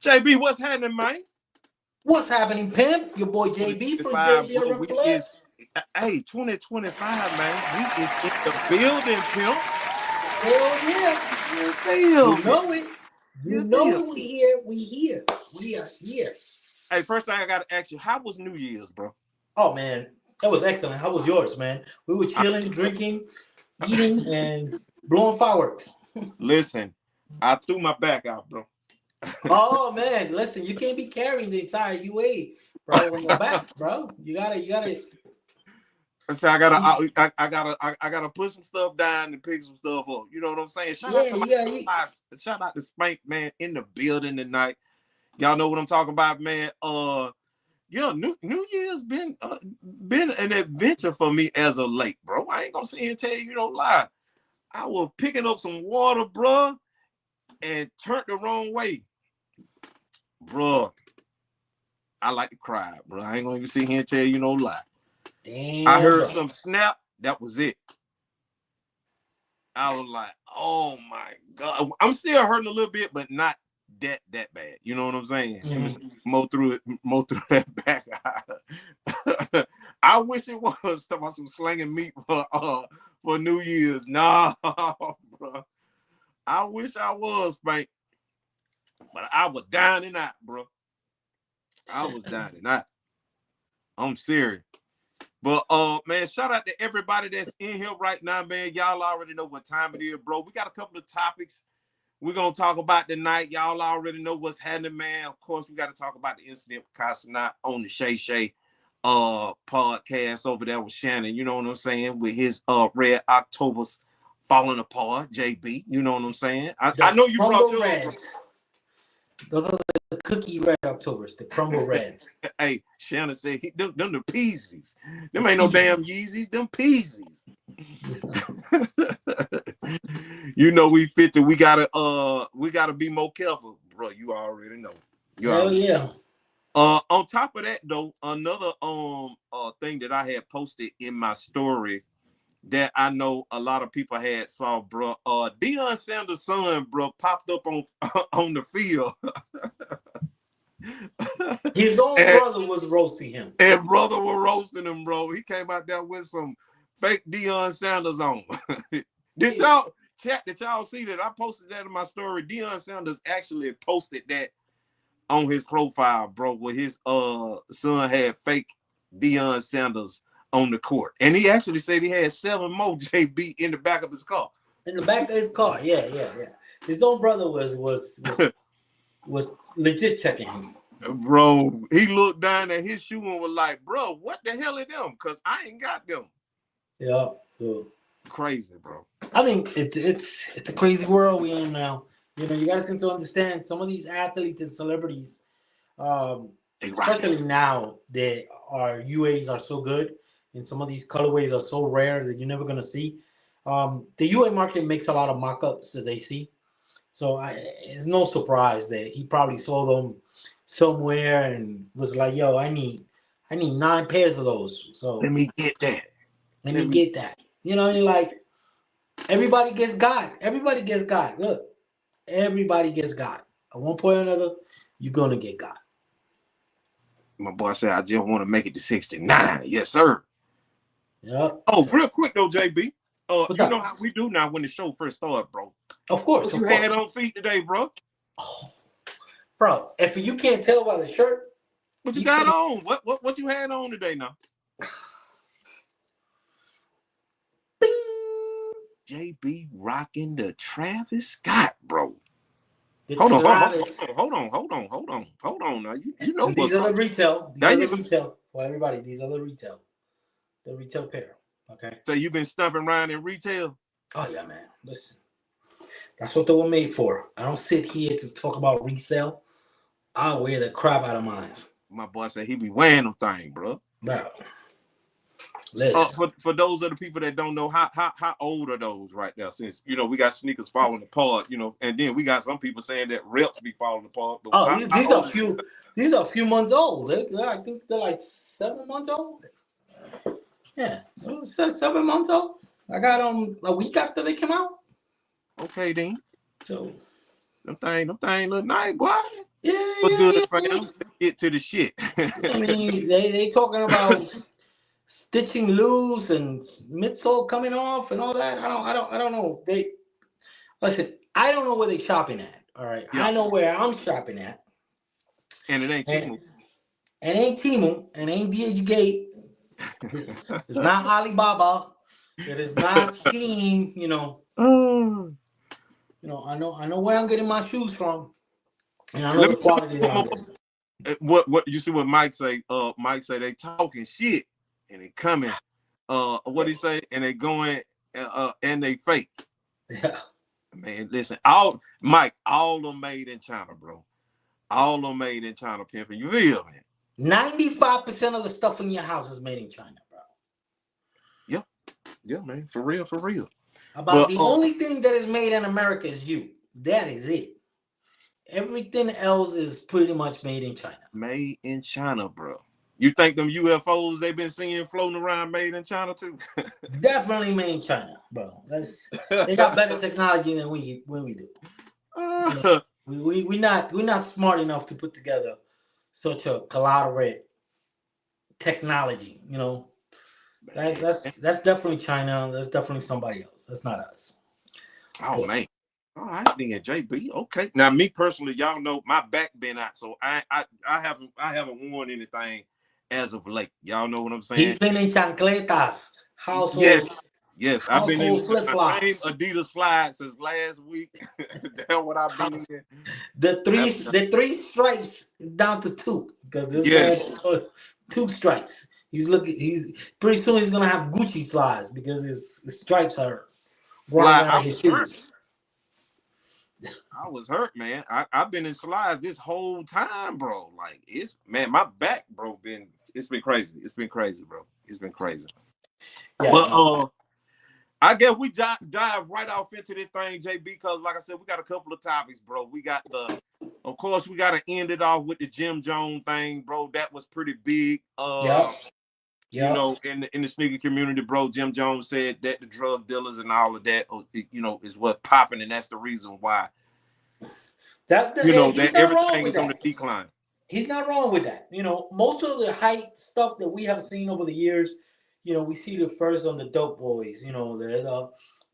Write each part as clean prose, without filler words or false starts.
JB, what's happening, man? What's happening, pimp? Your boy JB from JB bro, hey, 2025, man. We is in the building, pimp. Hell yeah. You know it. You know it. We here. We are here. Hey, first thing I gotta ask you, how was New Year's, bro? Oh man, that was excellent. How was yours, man? We were chilling, drinking, eating, and blowing fireworks. Listen, I threw my back out, bro. Oh man, listen, you can't be carrying the entire UA, bro, on your back, bro. You gotta. So I gotta put some stuff down and pick some stuff up. You know what I'm saying? Shout out to Spank, man, in the building tonight. Y'all know what I'm talking about, man. New Year's been an adventure for me as of late, bro. I ain't gonna sit here and tell you, don't lie. I was picking up some water, bro, and turned the wrong way. Bro, I like to cry, bro. I ain't gonna even sit here and tell you no lie. Damn, I heard some snap. That was it. I was like, oh my God. I'm still hurting a little bit, but not that bad. You know what I'm saying? Mm-hmm. Mow through that back. I wish it was about some slinging meat for New Year's. Nah, bro. I wish I was, Spank. But I was down and out, bro. I was down and out. I'm serious. But man, shout out to everybody that's in here right now, man. Y'all already know what time it is, bro. We got a couple of topics we're gonna talk about tonight. Y'all already know what's happening, man. Of course, we got to talk about the incident with Casanat on the Shay Shay podcast over there with Shannon. You know what I'm saying? With his Red Octobers falling apart, JB. You know what I'm saying? I know you brought your red. Those are the cookie red Octobers, the crumble red. Hey, Shannon said them the Peasies. Them ain't no damn Yeezys, them Peasies. You know we 50. We gotta be more careful, bro. You already know. Yeah. On top of that, though, another thing that I had posted in my story that I know a lot of people had saw, bro. Deion Sanders' son, bro, popped up on the field. His own brother was roasting him. And brother was roasting him, bro. He came out there with some fake Deion Sanders on. Did y'all see that? I posted that in my story. Deion Sanders actually posted that on his profile, bro, where his son had fake Deion Sanders on the court. And he actually said he had 7 more JB in the back of his car. In the back of his car, yeah. His own brother was legit checking him. Bro, he looked down at his shoe and was like, bro, what the hell are them? Because I ain't got them. Yeah. Crazy, bro. I mean, it's a crazy world we in now. You know, you guys seem to understand some of these athletes and celebrities, especially now that our UAs are so good and some of these colorways are so rare that you're never going to see. The UA market makes a lot of mock-ups that they see. So it's no surprise that he probably saw them somewhere and was like, yo, I need 9 pairs of those. So let me get that. Let me get that. You know, you're like, everybody gets God. Everybody gets God. Look, everybody gets God. At one point or another, you're going to get God. My boy said, I just want to make it to 69. Yes, sir. Yeah. Oh, real quick, though, JB. You know how we do now when the show first started, bro. Of course. What you had on feet today, bro? Oh, bro, if you can't tell by the shirt. What you got on? What you had on today now? JB rocking the Travis Scott, bro. Hold on. Now you know these are the retail. For everybody, these are the retail. The retail pair. Okay. So you've been stumping around in retail? Oh yeah, man. Listen, that's what they were made for. I don't sit here to talk about resale. I'll wear the crap out of mine. My boy said he be wearing them thing, bro. Bro. Listen. For those of the people that don't know, how old are those right now? Since we got sneakers falling apart, and then we got some people saying that reps be falling apart. But these are a few months old. I think they're like 7 months old. Yeah, 7 months old. I got them a week after they came out. Okay, then. So them thing look nice, boy. Yeah, What's yeah, good, fam? yeah. Let's get to the shit. I mean, they talking about stitching loose and midsole coming off and all that. I don't know. They listen. I don't know where they shopping at. All right, Yeah, I know where I'm shopping at, and it ain't and Timu. and ain't Timu and ain't DH Gate. It's not Alibaba. It is not Shein. Mm. I know where I'm getting my shoes from, and I know let the me let me quality say that one I'm more. getting. What you see? What Mike say? Mike say they talking shit and they coming. What he say? And they going. And they fake. Yeah. Man, listen. All of them made in China, bro. All of them made in China, pimping. You feel me? 95% of the stuff in your house is made in China, bro. Yeah, yeah, man. For real, for real. About But the only thing that is made in America is you. That is it. Everything else is pretty much made in China. made in China, bro. You think them UFOs they been seeing floating around made in China too? Definitely made in China, bro. They got better technology than we do. You know, we're not smart enough to put together such a collaborate technology. That's definitely China. That's definitely somebody else. That's not us. Oh But man. All right, then JB. Okay. Now me personally, y'all know my back been out, so I haven't worn anything as of late. Y'all know what I'm he's saying? been in chancletas, household Yes. Yes. I've been in household flip my same flops. Adidas slides since last week. That's what I've been in. The three stripes down to two because this man Yes. two stripes. He's pretty soon he's gonna have Gucci slides because his stripes are growing Fly, out I of his was hurt. shoes. I was hurt, man. I've been in slides this whole time, bro. Like it's man, my back, bro, it's been crazy. It's been crazy, bro. It's been crazy. Yeah, But no. I guess we dive right off into this thing, JB, because like I said, we got a couple of topics, bro. Of course, we got to end it off with the Jim Jones thing, bro. That was pretty big. Yep. Yep. In the sneaker community, bro. Jim Jones said that the drug dealers and all of that, is what popping, and that's the reason why, He's that not wrong everything with is on the that. decline. He's not wrong with that. Most of the hype stuff that we have seen over the years, we see the first on the Dope Boys. The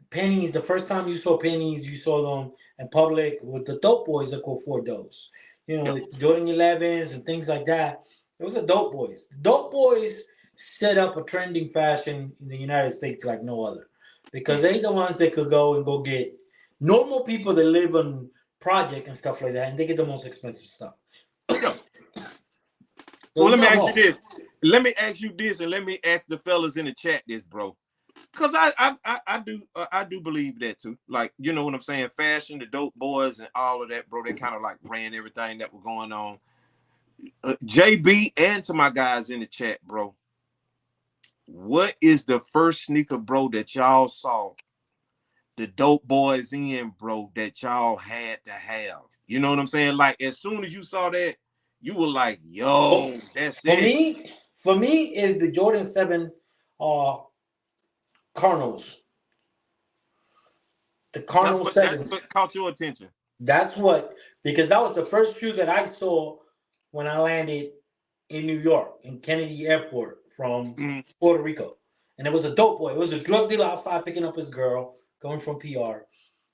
pennies. The first time you saw pennies, you saw them in public with the Dope Boys that go for dose. Yep. Jordan 11s and things like that. It was the Dope Boys. The Dope Boys set up a trending fashion in the United States like no other, because Mm. they the ones that could go and go get normal people that live on project and stuff like that, and they get the most expensive stuff. Yeah. So Well, he's let me not ask you wrong. this. Let me ask you this, and let me ask the fellas in the chat this, bro. Cause I do believe that too. Like, you know what I'm saying? Fashion, the dope boys, and all of that, bro. They kind of like ran everything that was going on. JB and to my guys in the chat, bro. What is the first sneaker, bro, that y'all saw the dope boys in, bro, that y'all had to have? You know what I'm saying? Like, as soon as you saw that, you were like, For, yo, that's for it. me, for me is the Jordan 7 uh Cardinals. The That's Cardinal what that's 7. what caught your attention. That's what, because that was the first shoe that I saw when I landed in New York, in Kennedy Airport from Mm, Puerto Rico. And it was a dope boy. It was a drug dealer outside picking up his girl, going from PR.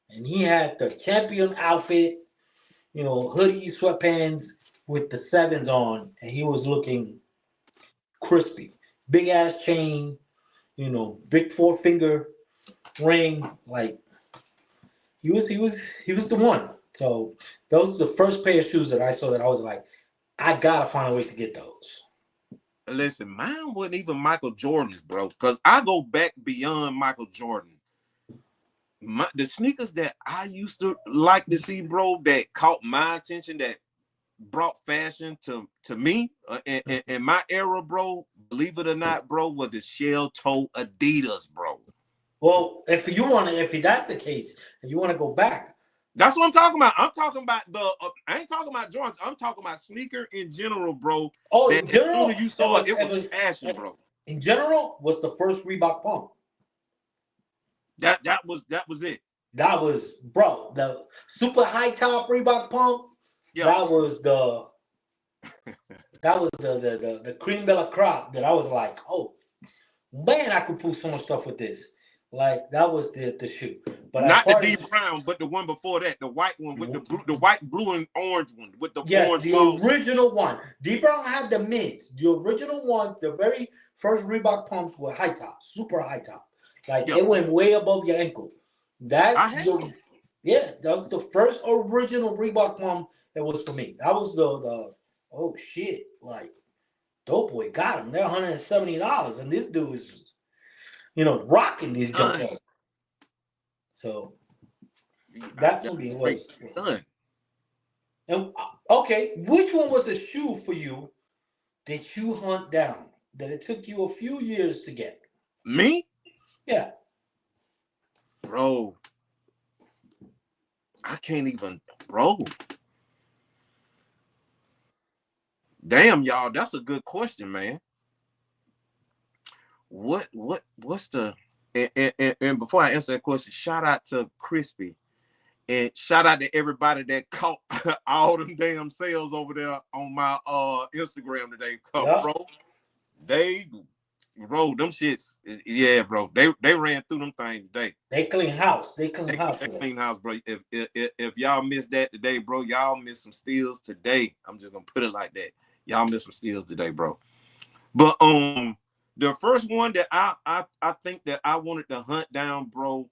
And he had the champion outfit, hoodie, sweatpants with the sevens on. And he was looking crispy. Big ass chain, big four finger ring. Like he was the one. So those are the first pair of shoes that I saw that I was like, I gotta find a way to get those. Listen, mine wasn't even Michael Jordan's, bro. Because I go back beyond Michael Jordan. The sneakers that I used to like to see, bro, that caught my attention, that brought fashion to me in my era, bro. Believe it or not, bro, was the shell toe Adidas, bro. Well, if that's the case, and you want to go back. That's what I'm talking about. I'm talking about I ain't talking about Jordans. I'm talking about sneaker in general, bro. Oh, That in as soon general, as you saw it, it was fashion, it- bro. in general was the first Reebok pump. That was it. That was, bro, the super high top Reebok pump. Yeah. that was the cream de la crop that I was like, oh man, I could pull so much stuff with this. Like that was the shoe. But as Not the far D as Brown, but the one before that, the white one with the white, blue, and orange one with the yes, orange the balls. original one. D Brown had the mids. The original one, the very first Reebok pumps were high top, super high top. Like Yeah, it went way above your ankle. I That's had the them. yeah, that was the first original Reebok pump that was for me. That was the oh shit, like Dope Boy got them. They're $170, and this dude is rocking these junk. Done. So I that got for me straight was. done. And okay, which one was the shoe for you that you hunt down that it took you a few years to get? Me, Yeah. bro. I can't even, bro. Damn, y'all. That's a good question, man. What's the and before I answer that question, shout out to Crispy and shout out to everybody that caught all them damn sales over there on my Instagram today. Yeah. Bro, they bro, them shits, yeah, bro. They ran through them things today. They clean house. They clean house They today. clean house, bro. If y'all missed that today, bro, y'all missed some steals today. I'm just gonna put it like that. Y'all missed some steals today, bro. But the first one that I think that I wanted to hunt down, bro,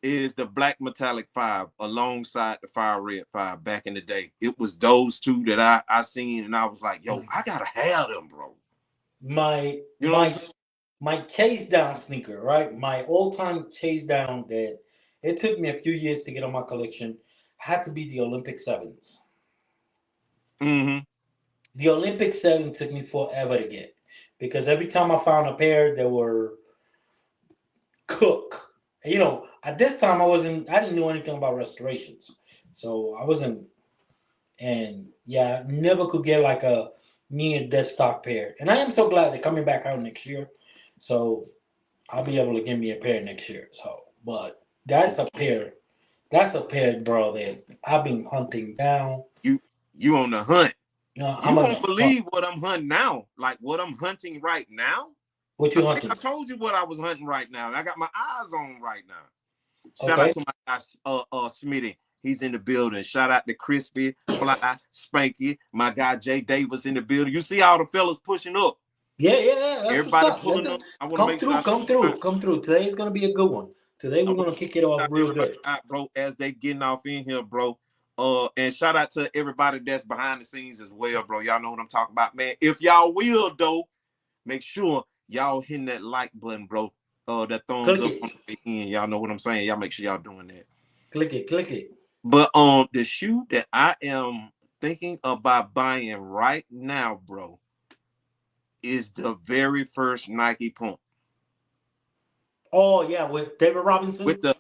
is the Black Metallic 5 alongside the Fire Red 5 back in the day. It was those two that I seen and I was like, yo, I gotta have them, bro. My You know what I'm my saying? my chase down sneaker, right? My all time chase down that it took me a few years to get on my collection had to be the Olympic sevens. Mm-hmm. The Olympic seven took me forever to get because every time I found a pair, they were cook. At this time I didn't know anything about restorations. So I wasn't, and yeah, never could get like a near dead stock pair. And I am so glad they're coming back out next year. So I'll be able to get me a pair next year. So, but that's a pair, bro, that I've been hunting down. You on the hunt. I'm You gonna won't believe what I'm hunting now. Like what I'm hunting right now. what I you think hunting? I told you what I was hunting right now. And I got my eyes on right now. Shout out Okay. to my guy Smitty. He's in the building. Shout out to Crispy, Fly, Spanky, my guy Jay Davis in the building. You see all the fellas pushing up. Yeah. That's what's Everybody up. pulling up. I want to Come make sure through, I come shout through, come through. Today's gonna be a good one. Today I we're want gonna to kick it off shout real everybody good. out, bro, as they getting off in here, bro. And shout out to everybody that's behind the scenes as well, bro. Y'all know what I'm talking about, man. If y'all will, though, make sure y'all hitting that like button, bro. That thumbs Click up it, on the way in. Y'all know what I'm saying. Y'all make sure y'all doing that. click it. But the shoe that I am thinking about buying right now, bro, is the very first Nike pump Oh yeah, with David Robinson. with the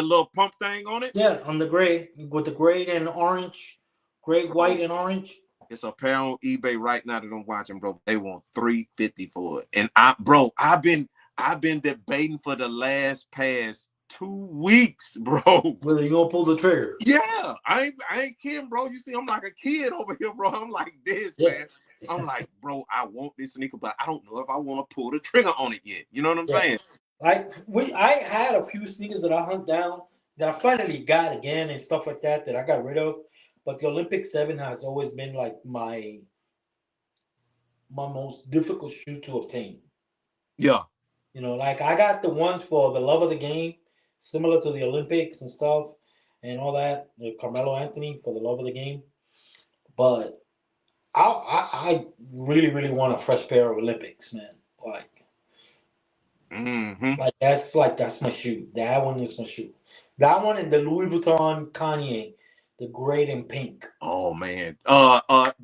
little pump thing on it. Yeah, on the gray with the gray and orange, gray, Bro, white, and orange. it's a pair on eBay right now that I'm watching, bro. They want $350 for it. And I've been debating for the past 2 weeks, bro. Whether you gonna pull the trigger. Yeah, I ain't kidding, bro. You see, I'm like a kid over here, bro. I'm like this, Yeah, man. I'm like, bro, I want this sneaker, but I don't know if I want to pull the trigger on it yet. You know what I'm yeah. saying? I had a few sneakers that I hunt down that I finally got again and stuff like that I got rid of. But the Olympic Seven has always been like my most difficult shoe to obtain. Yeah. Like I got the ones for the love of the game, similar to the Olympics and stuff, and all that. The Carmelo Anthony for the love of the game, but I really really want a fresh pair of Olympics, man. Mm-hmm. That's my shoe. That one is my shoe. That one and the Louis Vuitton Kanye, the gray and pink. Oh man.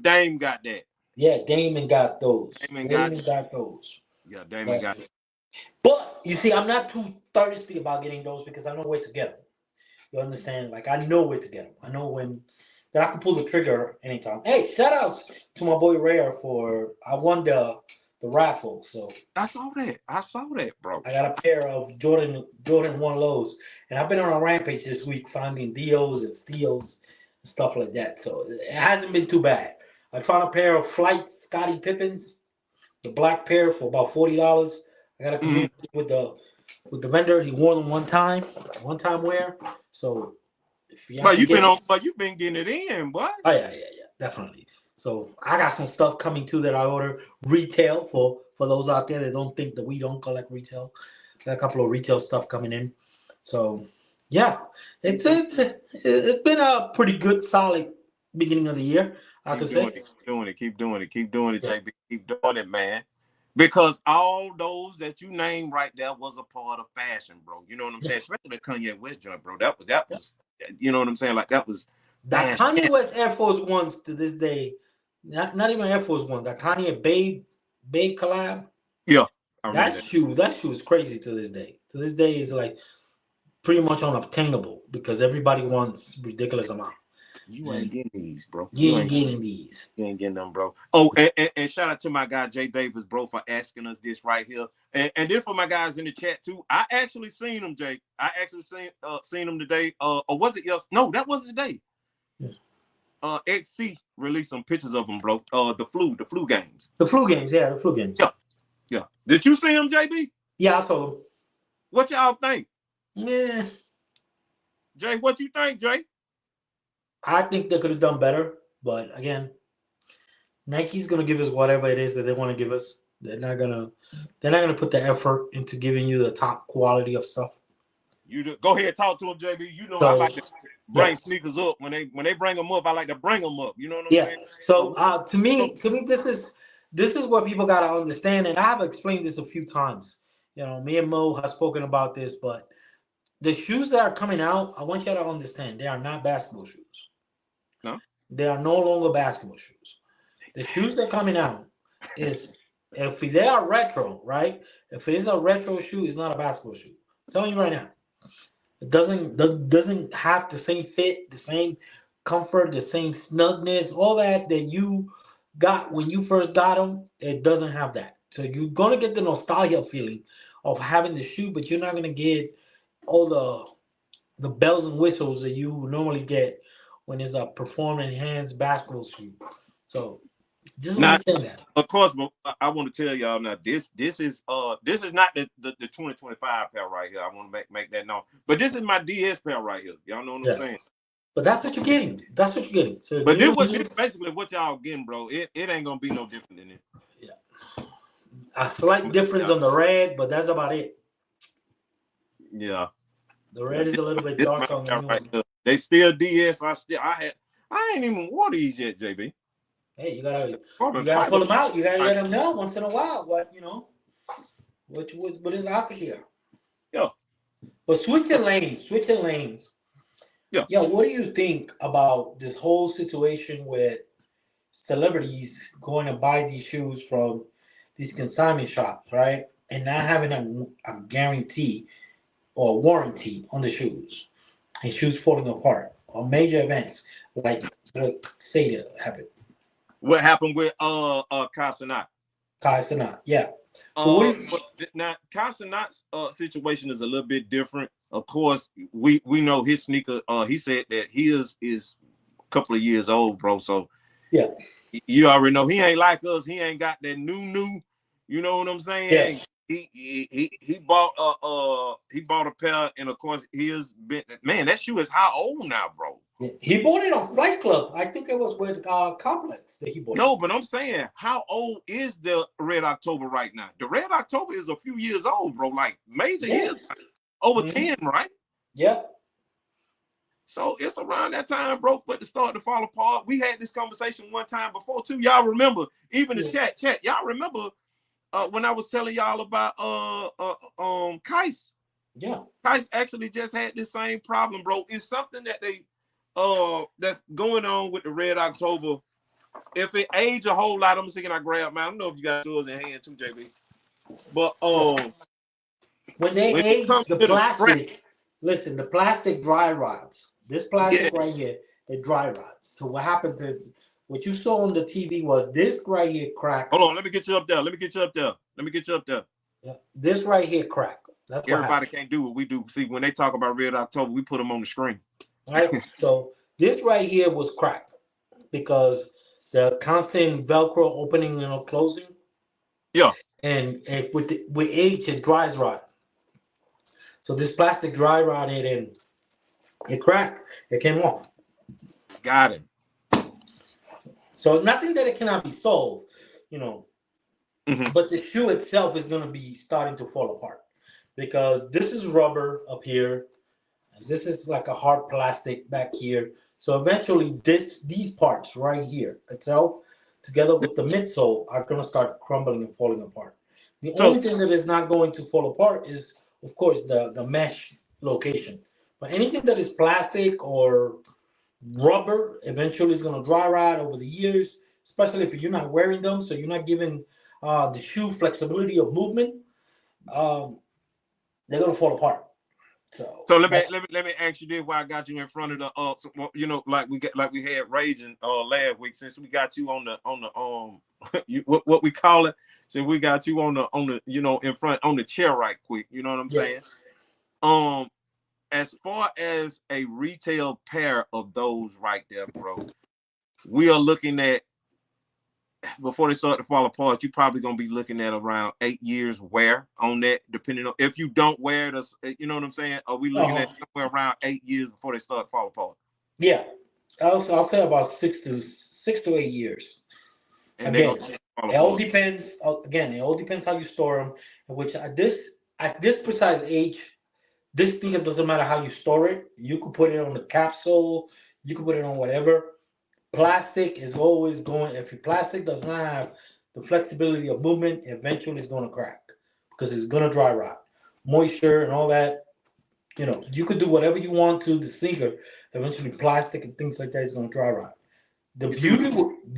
Dame got that. Yeah, Damon got those. Damon got Damon got those. yeah, Damon But got that. but you see, I'm not too thirsty about getting those because I know where to get them. You understand? Like I know where to get them. I know when that I can pull the trigger anytime. Hey, shout outs to my boy Rare for I won the raffle, so I saw that, bro. I got a pair of Jordan 1 lows, and I've been on a rampage this week finding deals and steals. stuff like that. So it hasn't been too bad. I found a pair of Flight Scottie Pippens, the black pair for about $40. I got a community with the vendor. He wore them one time wear. So if you have But to get, but you've been getting it in, boy. oh yeah, definitely. So I got some stuff coming too that I order retail for those out there that don't think that we don't collect retail. Got a couple of retail stuff coming in. So yeah, it's been a pretty good, solid beginning of the year. I could say. Keep doing it, Yeah. JB. Keep doing it, man. Because all those that you named right there was a part of fashion, bro. You know what I'm saying? Especially the Kanye West joint, bro. That was, you know what I'm saying? Like that was That fashion. Kanye West Air Force Ones to this day, not even Air Force One. That Kanye Babe collab. Yeah, I remember That shoe is crazy to this day. To this day is like pretty much unobtainable because everybody wants ridiculous amount. You ain't getting these, bro. You ain't getting these. You ain't getting them, bro. Oh, and shout out to my guy Jay Davis, bro, for asking us this right here. And then for my guys in the chat too. I actually seen them, Jay. I actually seen them today. Or was it yes? No, that wasn't today. XC released some pictures of them, bro. The flu games. The flu games, yeah, the flu games. Yeah. Did you see them, JB? Yeah, I saw them. What y'all think? Yeah. Jay, what you think, Jay? I think they could have done better, but again, Nike's gonna give us whatever it is that they want to give us. They're not gonna put the effort into giving you the top quality of stuff. You go ahead, talk to him, JB. You know I like to bring sneakers up when they bring them up. I like to bring them up. You know what I'm saying? So to me, this is what people gotta understand, and I have explained this a few times. You know, me and Mo have spoken about this, but the shoes that are coming out, I want you to understand, they are not basketball shoes. No, they are no longer basketball shoes. The shoes that are coming out is if they are retro, right? If it is a retro shoe, it's not a basketball shoe. I'm telling you right now. It doesn't have the same fit, the same comfort, the same snugness, all that you got when you first got them. It doesn't have that. So you're gonna get the nostalgia feeling of having the shoe, but you're not gonna get all the bells and whistles that you normally get when it's a performing hands basketball shoe. So just understand that. Of course, but I want to tell y'all now. This is not the 2025 pair right here. I want to make that known. But this is my DS pair right here. Y'all know what I'm saying? But that's what you're getting. That's what you're getting. So but this basically what y'all getting, bro. It ain't gonna be no different than it. Yeah. A slight difference on the red, but that's about it. Yeah. The red is a little bit dark on the new one. They still DS. I ain't even wore these yet, JB. Hey, you gotta pull them out. You gotta let them know once in a while what is out here. Yeah. But switching lanes. Yeah. Yeah. What do you think about this whole situation with celebrities going to buy these shoes from these consignment shops, right? And not having a guarantee or warranty on the shoes, and shoes falling apart on major events like what Seda happened. What happened with Casanat? Yeah. So now Casanat's situation is a little bit different. Of course, we know his sneaker. He said that his is a couple of years old, bro. So yeah, you already know he ain't like us. He ain't got that new. You know what I'm saying? Yeah. He bought a pair, and of course his man. That shoe is how old now, bro? He bought it on Flight Club. I think it was with Complex that he bought. No, but I'm saying, how old is the Red October right now? The Red October is a few years old, bro. Like major years, over 10, right? Yeah. So it's around that time, bro, for it to start to fall apart. We had this conversation one time before too. Y'all remember? Even the chat. Y'all remember when I was telling y'all about Kais? Yeah. Kais actually just had this same problem, bro. It's something that they that's going on with the Red October. If it age a whole lot, I'm thinking I grab man. I don't know if you got yours in hand too, JB. But when they age the plastic, listen, the plastic dry rots. This plastic right here, it dry rots. So what happens is what you saw on the TV was this right here crack. Hold on, let me get you up there. Yeah, this right here crack. That's everybody can't do what we do. See, when they talk about Red October, we put them on the screen. Right. So This right here was cracked because the constant Velcro opening and closing. Yeah. And with age, it dries rot. So this plastic dry rotted and it cracked. It came off. Got him. So nothing that it cannot be solved, you know. Mm-hmm. But the shoe itself is going to be starting to fall apart because this is rubber up here, and this is like a hard plastic back here. So eventually, these parts right here itself, together with the midsole, are going to start crumbling and falling apart. The So, only thing that is not going to fall apart is, of course, the mesh location. But anything that is plastic or rubber eventually is going to dry rot over the years, especially if you're not wearing them. So you're not giving the shoe flexibility of movement. Um, they're going to fall apart. So let me ask you this: why I got you in front of the you know, like we had raging last week, since we got you on the what we call it, since we got you on the you know, in front on the chair right quick. You know what I'm saying? As far as a retail pair of those right there, bro, we are looking at, before they start to fall apart, you're probably gonna be looking at around 8 years wear on that, depending on if you don't wear this. You know what I'm saying? Are we looking at somewhere around 8 years before they start to fall apart? Yeah, I'll say about 6 to 8 years. And Again, fall it all apart. depends. Again, it all depends how you store them. Which at this precise age, this thing, it doesn't matter how you store it. You could put it on the capsule. You could put it on whatever. Plastic is always going. If your plastic does not have the flexibility of movement, eventually it's going to crack because it's going to dry rot, moisture and all that. You know, you could do whatever you want to the sneaker. Eventually, plastic and things like that is going to dry rot. The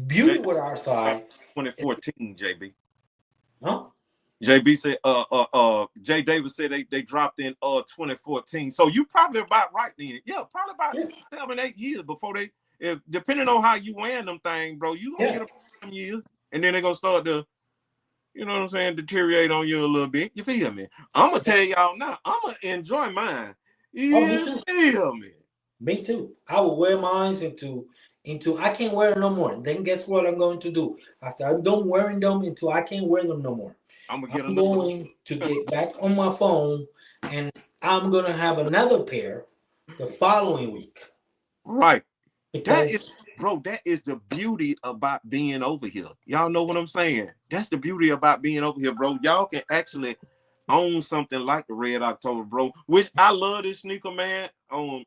beauty with our side, 2014, JB. huh? JB said, Jay Davis said they dropped in 2014. So you probably about right then. Yeah, probably about 7, 8 years before they, if depending on how you wearing them thing, bro, you gonna get them years, and then they're gonna start to, you know what I'm saying, deteriorate on you a little bit. You feel me? I'm gonna tell y'all now, I'm gonna enjoy mine. You feel me? Me too. I will wear mine into I can't wear them no more. Then guess what I'm going to do? After I'm done wearing them until I can't wear them no more. I'm going to get back on my phone and I'm gonna have another pair the following week. Right. That is the beauty about being over here. Y'all know what I'm saying? That's the beauty about being over here, bro. Y'all can actually own something like the Red October, bro. Which I love this sneaker, man.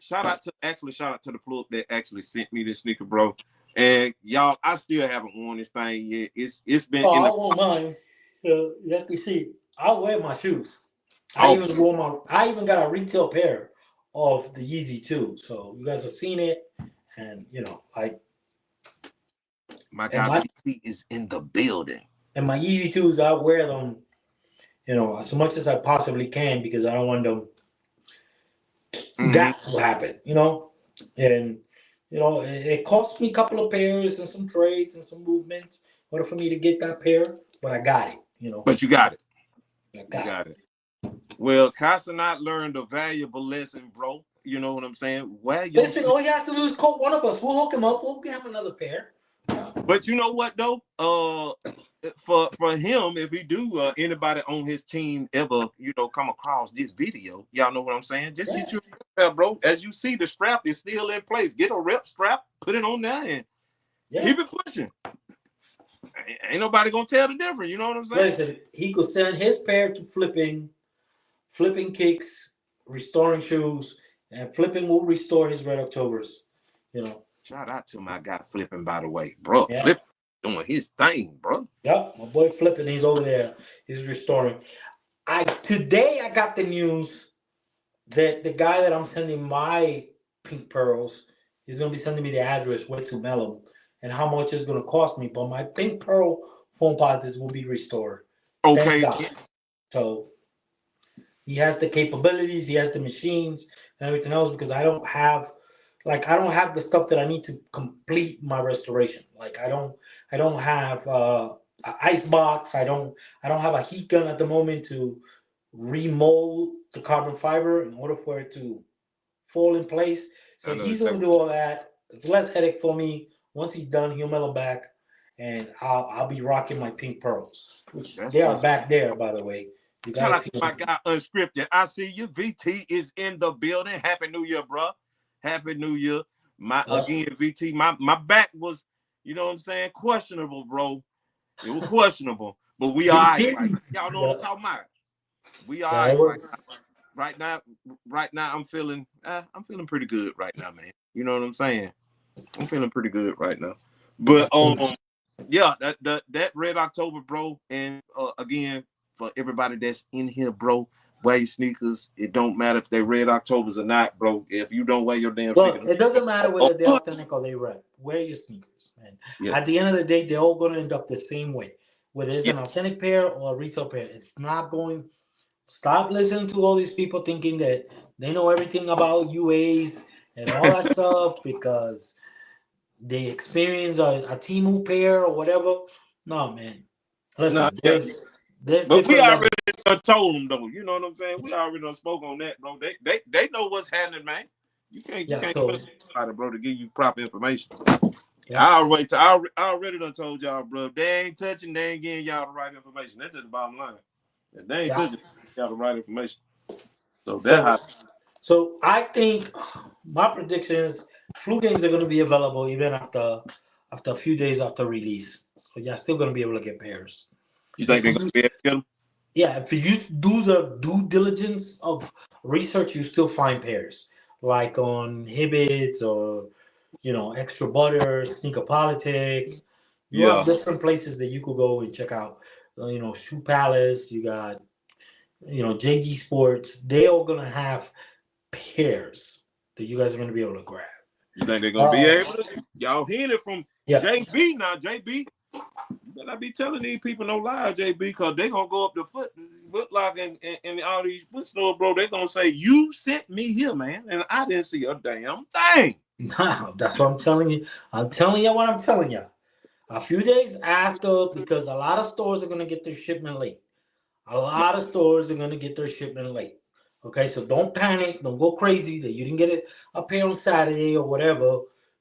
Shout out to the plug that actually sent me this sneaker, bro. And y'all, I still haven't worn this thing yet. It's been I won't mind. Let me see. I'll wear my shoes. I even got a retail pair of the Yeezy 2. So you guys have seen it, and you know, like my guy Yeezy is in the building. And my Yeezy 2s, I wear them, you know, as much as I possibly can because I don't want them that to happen, you know. And you know, it cost me a couple of pairs and some trades and some movements in order for me to get that pair, but I got it, you know. But you got it. I got it. Well, Casa not learned a valuable lesson, bro. You know what I'm saying? Listen, all he has to do is call one of us. We'll hook him up. We'll get him another pair. But you know what though? For him, if he do anybody on his team ever, you know, come across this video, y'all know what I'm saying? Just get your rep, bro. As you see, the strap is still in place. Get a rep strap, put it on there, and keep it pushing. Ain't nobody gonna tell the difference. You know what I'm saying? Listen, he could send his pair to flipping kicks, restoring shoes, and flipping will restore his Red Octobers. You know. Shout out to my guy Flipping, by the way, bro. Yeah. Flipping doing his thing, bro. Yep, my boy Flipping, he's over there. He's restoring. Today I got the news that the guy that I'm sending my pink pearls is gonna be sending me the address where to mail them and how much it's gonna cost me. But my pink pearl foam posits will be restored. Okay. So he has the capabilities, he has the machines and everything else because I don't have the stuff that I need to complete my restoration. Like I don't have an ice box. I don't have a heat gun at the moment to remold the carbon fiber in order for it to fall in place. So he's going to do all that. It's less headache for me. Once he's done, he'll mail them back, and I'll be rocking my pink pearls, which That's they are what's. back there, by the way. You Shout guys out see to my them. guy Unscripted. I see you. VT is in the building. Happy New Year, bro. Happy New Year. My Yep. again, VT. My back was, you know what I'm saying, questionable, bro. It was questionable, but we all right right VT. now. Y'all know what I'm Yeah, talking about. We all yeah, it right right now. was. Right now, right now, I'm feeling pretty good right now, man. You know what I'm saying? I'm feeling pretty good right now. But yeah, that Red October, bro, and again for everybody that's in here, bro, wear your sneakers. It don't matter if they Red Octobers or not, bro. If you don't wear your damn Look, sneakers, it doesn't matter oh, whether they're authentic or they rep. Wear your sneakers, man. yeah, At the end of the day, they're all going to end up the same way. Whether it's yeah, an authentic pair or a retail pair, it's not going. Stop listening to all these people thinking that they know everything about UAs and all that stuff because they experience a Timu pair or whatever. No, man. no, Listen, yeah. there's But we different levels. already done told them though. You know what I'm saying? We already done spoke on that, bro. They know what's happening, man. You Yeah. can't So trust somebody, bro, to give you proper information. yeah. I already done told y'all, bro. They ain't touching, they ain't getting y'all the right information. That's just the bottom line. If they ain't Yeah. touching y'all the right information. So that So how so I think my prediction is flu games are going to be available even after a few days after release. So you're still going to be able to get pairs. you think If they're gonna you be able to get them? Yeah, if you do the due diligence of research, you still find pairs like on Hibbits or Extra Butter, Sneaker Politic. You have Yeah. different places that you could go and check out. Shoe Palace. You got JD Sports. They all gonna have pairs that you guys are gonna be able to grab. You think they're gonna be Uh, able to? Y'all hearing it from yeah, JB now, JB. You better not be telling these people no lie, JB, because they gonna go up to Foot Locker and all these foot stores, bro. They gonna say, you sent me here, man, and I didn't see a damn thing. no, that's what I'm telling you. I'm telling you what I'm telling you. A few days after, because a lot of stores are gonna get their shipment late. A Yeah, lot of stores are going to get their shipment late. Okay, so don't panic. Don't go crazy that you didn't get a pair on Saturday or whatever.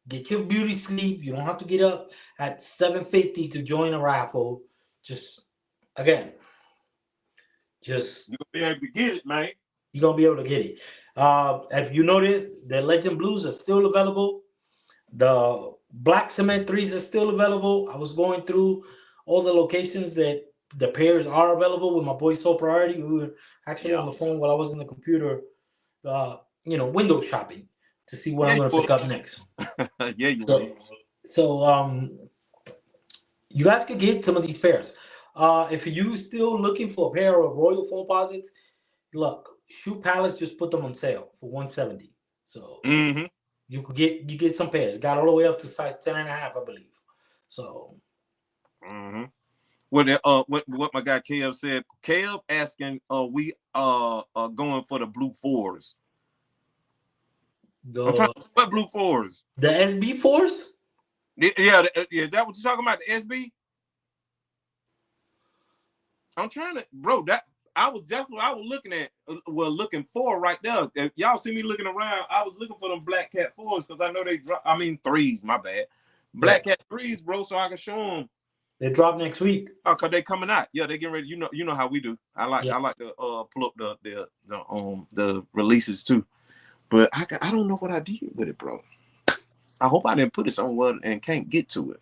Get your beauty sleep. You don't have to get up at 7:50 to join a raffle. Just, again, just you gonna be able to get it, man. you're going to be able to get it. If you notice, the Legend Blues are still available. The Black Cement 3s are still available. I was going through all the locations that the pairs are available with my boy Soul Priority. We were actually Yeah. on the phone while I was in the computer, window shopping to see what Yeah, I'm you going to will. pick up next. Yeah, you will. So you guys could get some of these pairs. If you're still looking for a pair of Royal Foam Posits, look, Shoe Palace just put them on sale for 170. So Mm-hmm. you get some pairs. Got all the way up to size 10 and a half, I believe. So Mm-hmm. What my guy Kev said. Kev asking, we going for the blue fours. I'm trying the to what blue fours? the SB fours. Yeah, is that what you're talking about? The SB? I'm trying to, bro. That's what I was looking at. Looking for right there. If y'all see me looking around, I was looking for them Black Cat fours because I know they drop. I mean threes. My bad. Yeah, Black Cat threes, bro. So I can show them. they drop next week. Oh, cause they coming out. Yeah, they getting ready. You know how we do. Yeah. I like to pull up the releases too. But I don't know what I did with it, bro. I hope I didn't put it somewhere and can't get to it.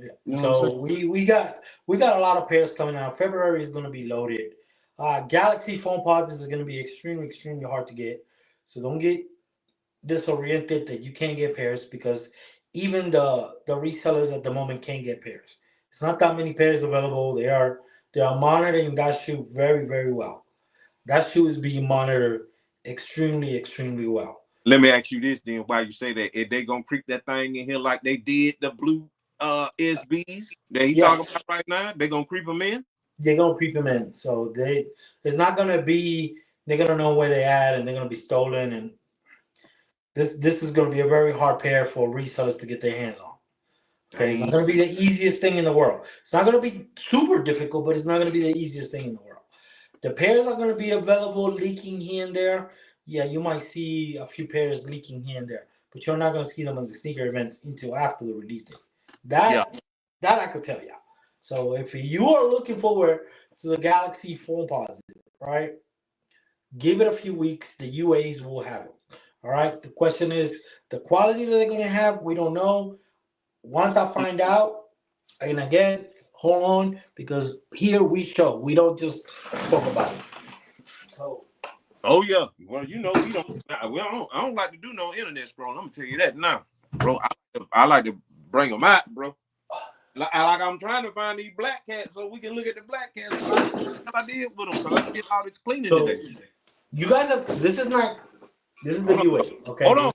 Yeah. You know what I'm saying? So we got a lot of pairs coming out. February is going to be loaded. Galaxy phone pauses is going to be extremely hard to get. So don't get disoriented that you can't get pairs because even the resellers at the moment can't get pairs. It's not that many pairs available. They are monitoring that shoe very well. That shoe is being monitored extremely well. Let me ask you this then. Why you say that? If they gonna creep that thing in here like they did the blue SBs that he talking Yes, about right now, they gonna creep them in. they're gonna creep them in. So it's not gonna be. They're gonna know where they at, and they're gonna be stolen. And this is gonna be a very hard pair for resellers to get their hands on. Okay, it's not Dang. gonna be the easiest thing in the world. It's not gonna be super difficult, but it's not gonna be the easiest thing in the world. The pairs are gonna be available, leaking here and there. Yeah, you might see a few pairs leaking here and there, but you're not going to see them on the sneaker events until after the release date. Yeah. That I could tell you. So if you are looking forward to the Galaxy Foam Positive, right? Give it a few weeks. The UAs will have it. All right. The question is the quality that they're going to have. We don't know. Once I find out, and again, hold on, because here we show. We don't just talk about it. So. Oh yeah. Well, you know we don't. I don't like to do no internet scrolling. I'm gonna tell you that now, bro. I like to bring them out, bro. Like I'm trying to find these black cats so we can look at the black cats. What I did with them because I did all this cleaning today. You guys have. This is the UA. Okay. Hold on.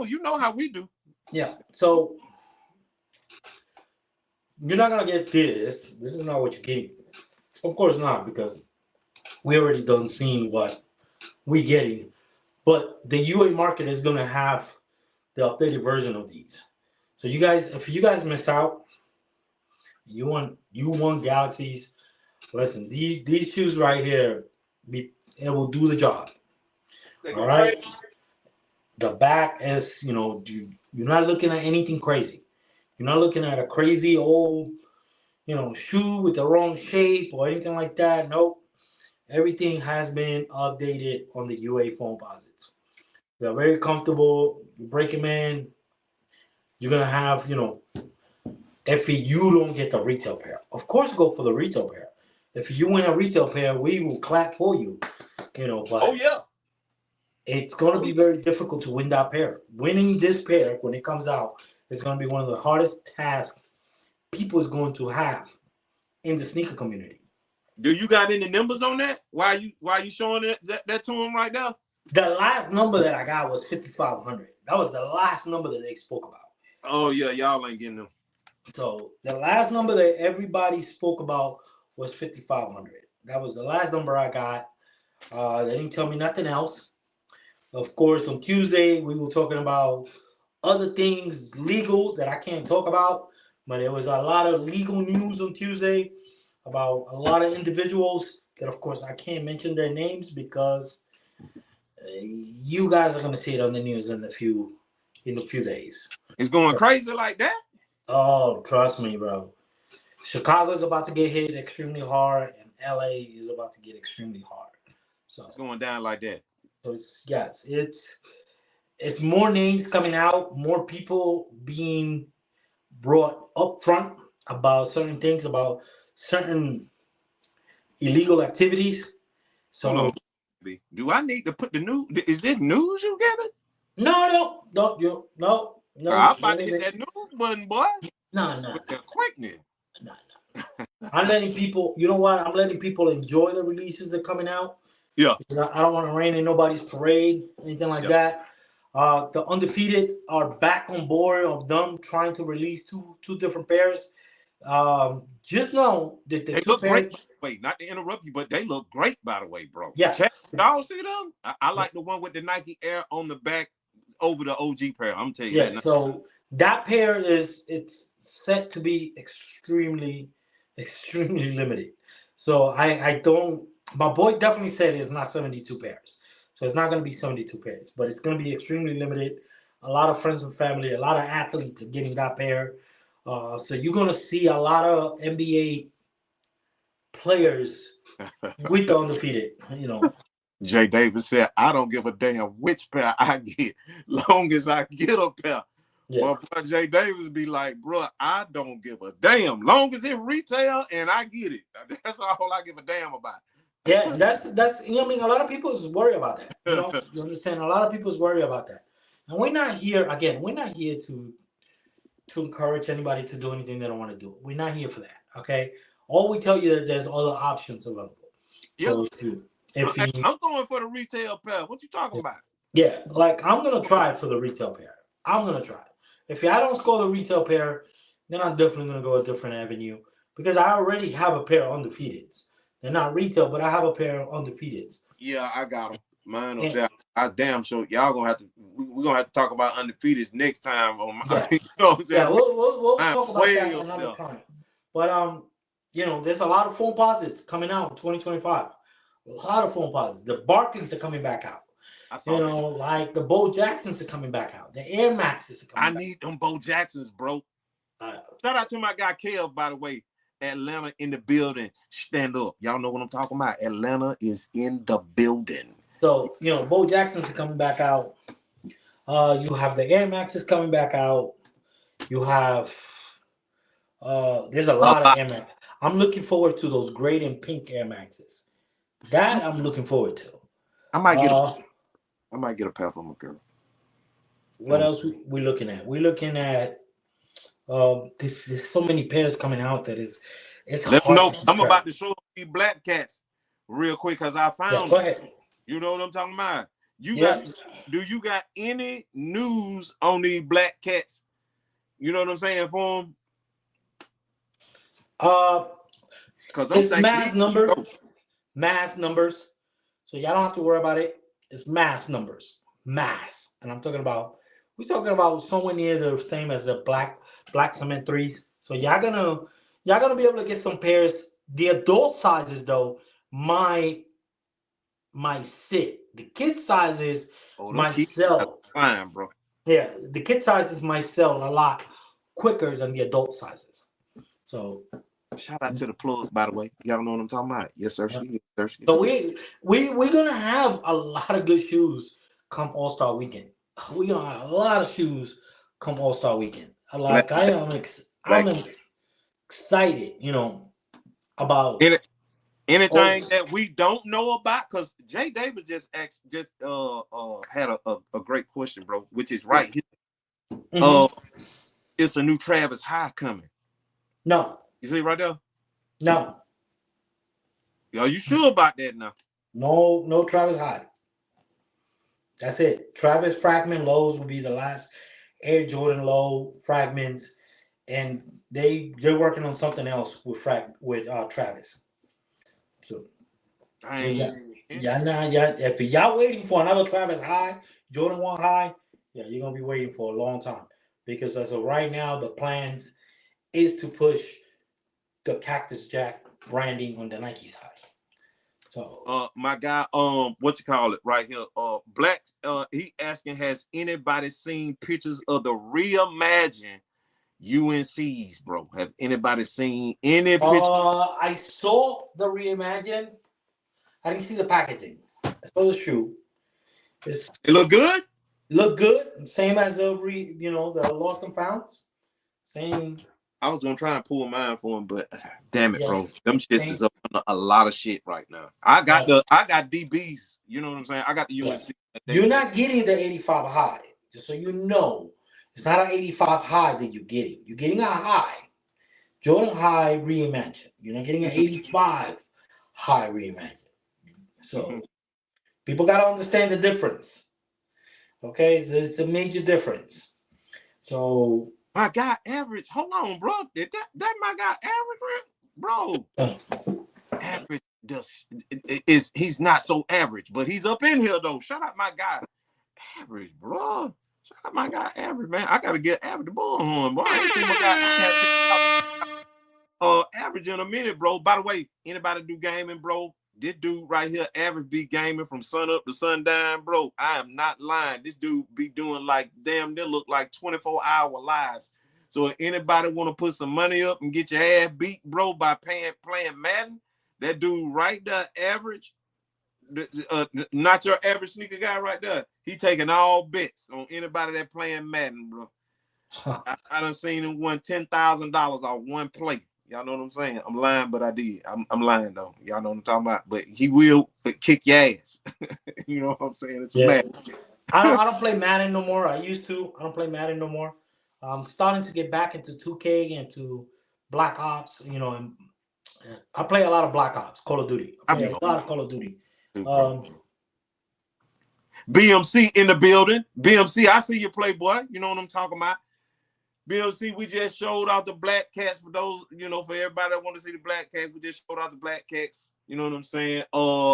You know how we do. Yeah. So you're not gonna get this. This is not what you gave. Of course not, because we already done seen what we getting. But the UA market is gonna have the updated version of these. So you guys, if you guys missed out, you want Galaxies. Listen, these shoes right here, it will do the job. All right. The back is, you're not looking at anything crazy. You're not looking at a crazy old, shoe with the wrong shape or anything like that. Nope. Everything has been updated on the UA foam posits. They're very comfortable. You break them in. You're going to have, if you don't get the retail pair, of course, go for the retail pair. If you win a retail pair, we will clap for you, but oh yeah, it's going to be very difficult to win that pair. Winning this pair when it comes out is going to be one of the hardest tasks people is going to have in the sneaker community. Do you got any numbers on that? Why you showing that to them right now? The last number that I got was 5,500. That was the last number that they spoke about. Oh yeah, y'all ain't getting them. So the last number that everybody spoke about was 5,500. That was the last number I got. They didn't tell me nothing else. Of course, on Tuesday we were talking about other things legal that I can't talk about, but there was a lot of legal news on Tuesday about a lot of individuals that, of course, I can't mention their names because you guys are going to see it on the news in a few days. It's going crazy like that? Oh, trust me, bro. Chicago's about to get hit extremely hard, and LA is about to get extremely hard. So it's going down like that. So it's more names coming out, more people being brought up front about certain things, about certain illegal activities. So hold on. Do I need to put the news? Is this news you getting? No. I'm about to hit that news button, boy. No. With the quickness. No. I'm letting people, you know what? I'm letting people enjoy the releases that are coming out. Yeah. I don't want to rain in nobody's parade, anything like that. The Undefeated are back on board of them trying to release two different pairs. Just know that they look great. Wait, not to interrupt you, but they look great, by the way, bro. Yeah. Y'all see them? I like the one with the Nike Air on the back over the OG pair. I'm telling you. Yeah, so that pair it's set to be extremely, extremely limited. So I don't. My boy definitely said it's not 72 pairs. So it's not going to be 72 pairs, but it's going to be extremely limited. A lot of friends and family, a lot of athletes are getting that pair. So you're going to see a lot of NBA players with the Undefeated, Jay Davis said, I don't give a damn which pair I get, long as I get a pair. Yeah. But Jay Davis be like, bro, I don't give a damn, long as it retail and I get it. That's all I give a damn about. Yeah, that's a lot of people is worried about that. You understand? A lot of people is worried about that. And we're not here to encourage anybody to do anything they don't want to do. We're not here for that. Okay. All we tell you that there's other options available. Yeah. So I'm going for the retail pair. What you talking about? Yeah, like I'm gonna try it for the retail pair. I'm gonna try it. If I don't score the retail pair, then I'm definitely gonna go a different avenue because I already have a pair of Undefeateds. They're not retail, but I have a pair of Undefeateds. Yeah, I got them. Mine are there. I damn sure y'all gonna have to. We're gonna have to talk about Undefeateds next time. On my, you know what I'm saying? Yeah, we'll talk about that another time. But there's a lot of foam posits coming out in 2025. A lot of foam posits. The Barclays are coming back out. I saw that. Like the Bo Jacksons are coming back out. The Air Maxes are I coming back. need them Bo Jacksons, bro. Shout out to my guy Kev, by the way. Atlanta in the building. Stand up. Y'all know what I'm talking about. Atlanta is in the building. So, Bo Jackson's are coming back out. You have the Air Maxes coming back out. You have there's a lot of Air Max. I'm looking forward to those gray and pink Air Maxes. That I'm looking forward to. I might get a pair from a girl. What else we looking at? We're looking at there's so many pairs coming out that it's hard. No, I'm about to show these black cats real quick because I found go ahead. You know what I'm talking about? Do you got any news on these black cats? You know what I'm saying for them? Because it's mass numbers. So y'all don't have to worry about it. It's mass numbers. Mass. And we're talking about somewhere near the same as the black cement threes. So y'all gonna be able to get some pairs. The adult sizes though might sit. The kid sizes might sell. Fine, bro. Yeah, the kid sizes might sell a lot quicker than the adult sizes. So shout out to the plug, by the way. Y'all know what I'm talking about. Yes, sir. Yeah. So we're gonna have a lot of good shoes come All-Star weekend. We're gonna have a lot of shoes come All-Star weekend. I'm excited, about anything that we don't know about. Because Jay Davis just had a great question, bro, which is right here. Mm-hmm. It's a new Travis High coming. No. You see right there? No. Are you sure about that now? No Travis High. That's it. Travis Fragment lows will be the last Air Jordan low fragments, and they're working on something else with Travis. So if y'all waiting for another Travis High, Jordan 1 High, you're gonna be waiting for a long time, because as of right now, the plans is to push the Cactus Jack branding on the Nike side. So my guy, what you call it right here? Black, he asking, has anybody seen pictures of the reimagined UNCs, bro? Have anybody seen any pictures? I saw the reimagined. I didn't see the packaging. I saw the shoe. It look good? Look good. Same as the the Lost and Founds. Same. I was gonna try and pull mine for him, but damn it, bro. Them shits is up on a lot of shit right now. I got DBs. You know what I'm saying? I got the UNC. You're not getting the 85 high, just so you know. It's not an 85 high that you're getting. You're getting a high. Jordan High reimagined. You're not getting an 85 high reimagined. So people gotta understand the difference. Okay, it's a major difference. So my guy average. Hold on, bro. Did that my guy average, bro? Average he's not so average, but he's up in here though. Shout out my guy average, bro. Shout out my guy average, man. I gotta get average the bullhorn, bro. I ain't seen my guy average in a minute, bro. By the way, anybody do gaming, bro? This dude right here, average, be gaming from sun up to sundown, bro. I am not lying. This dude be doing like damn near look like 24-hour lives. So if anybody want to put some money up and get your ass beat, bro, by playing Madden, that dude right there, average, not your average sneaker guy right there. He taking all bets on anybody that playing Madden, bro. I done seen him win $10,000 on one play. Y'all know what I'm saying? I'm lying, but I did. I'm lying though. Y'all know what I'm talking about. But he will kick your ass. You know what I'm saying? It's Madden. I don't play Madden no more. I used to. I don't play Madden no more. I'm starting to get back into 2K and to Black Ops. And I play a lot of Black Ops, Call of Duty. I play a lot of Call of Duty. BMC in the building. BMC, I see you play, boy. You know what I'm talking about. BMC, we just showed out the black cats for those, for everybody that want to see the black cats. We just showed out the black cats. You know what I'm saying?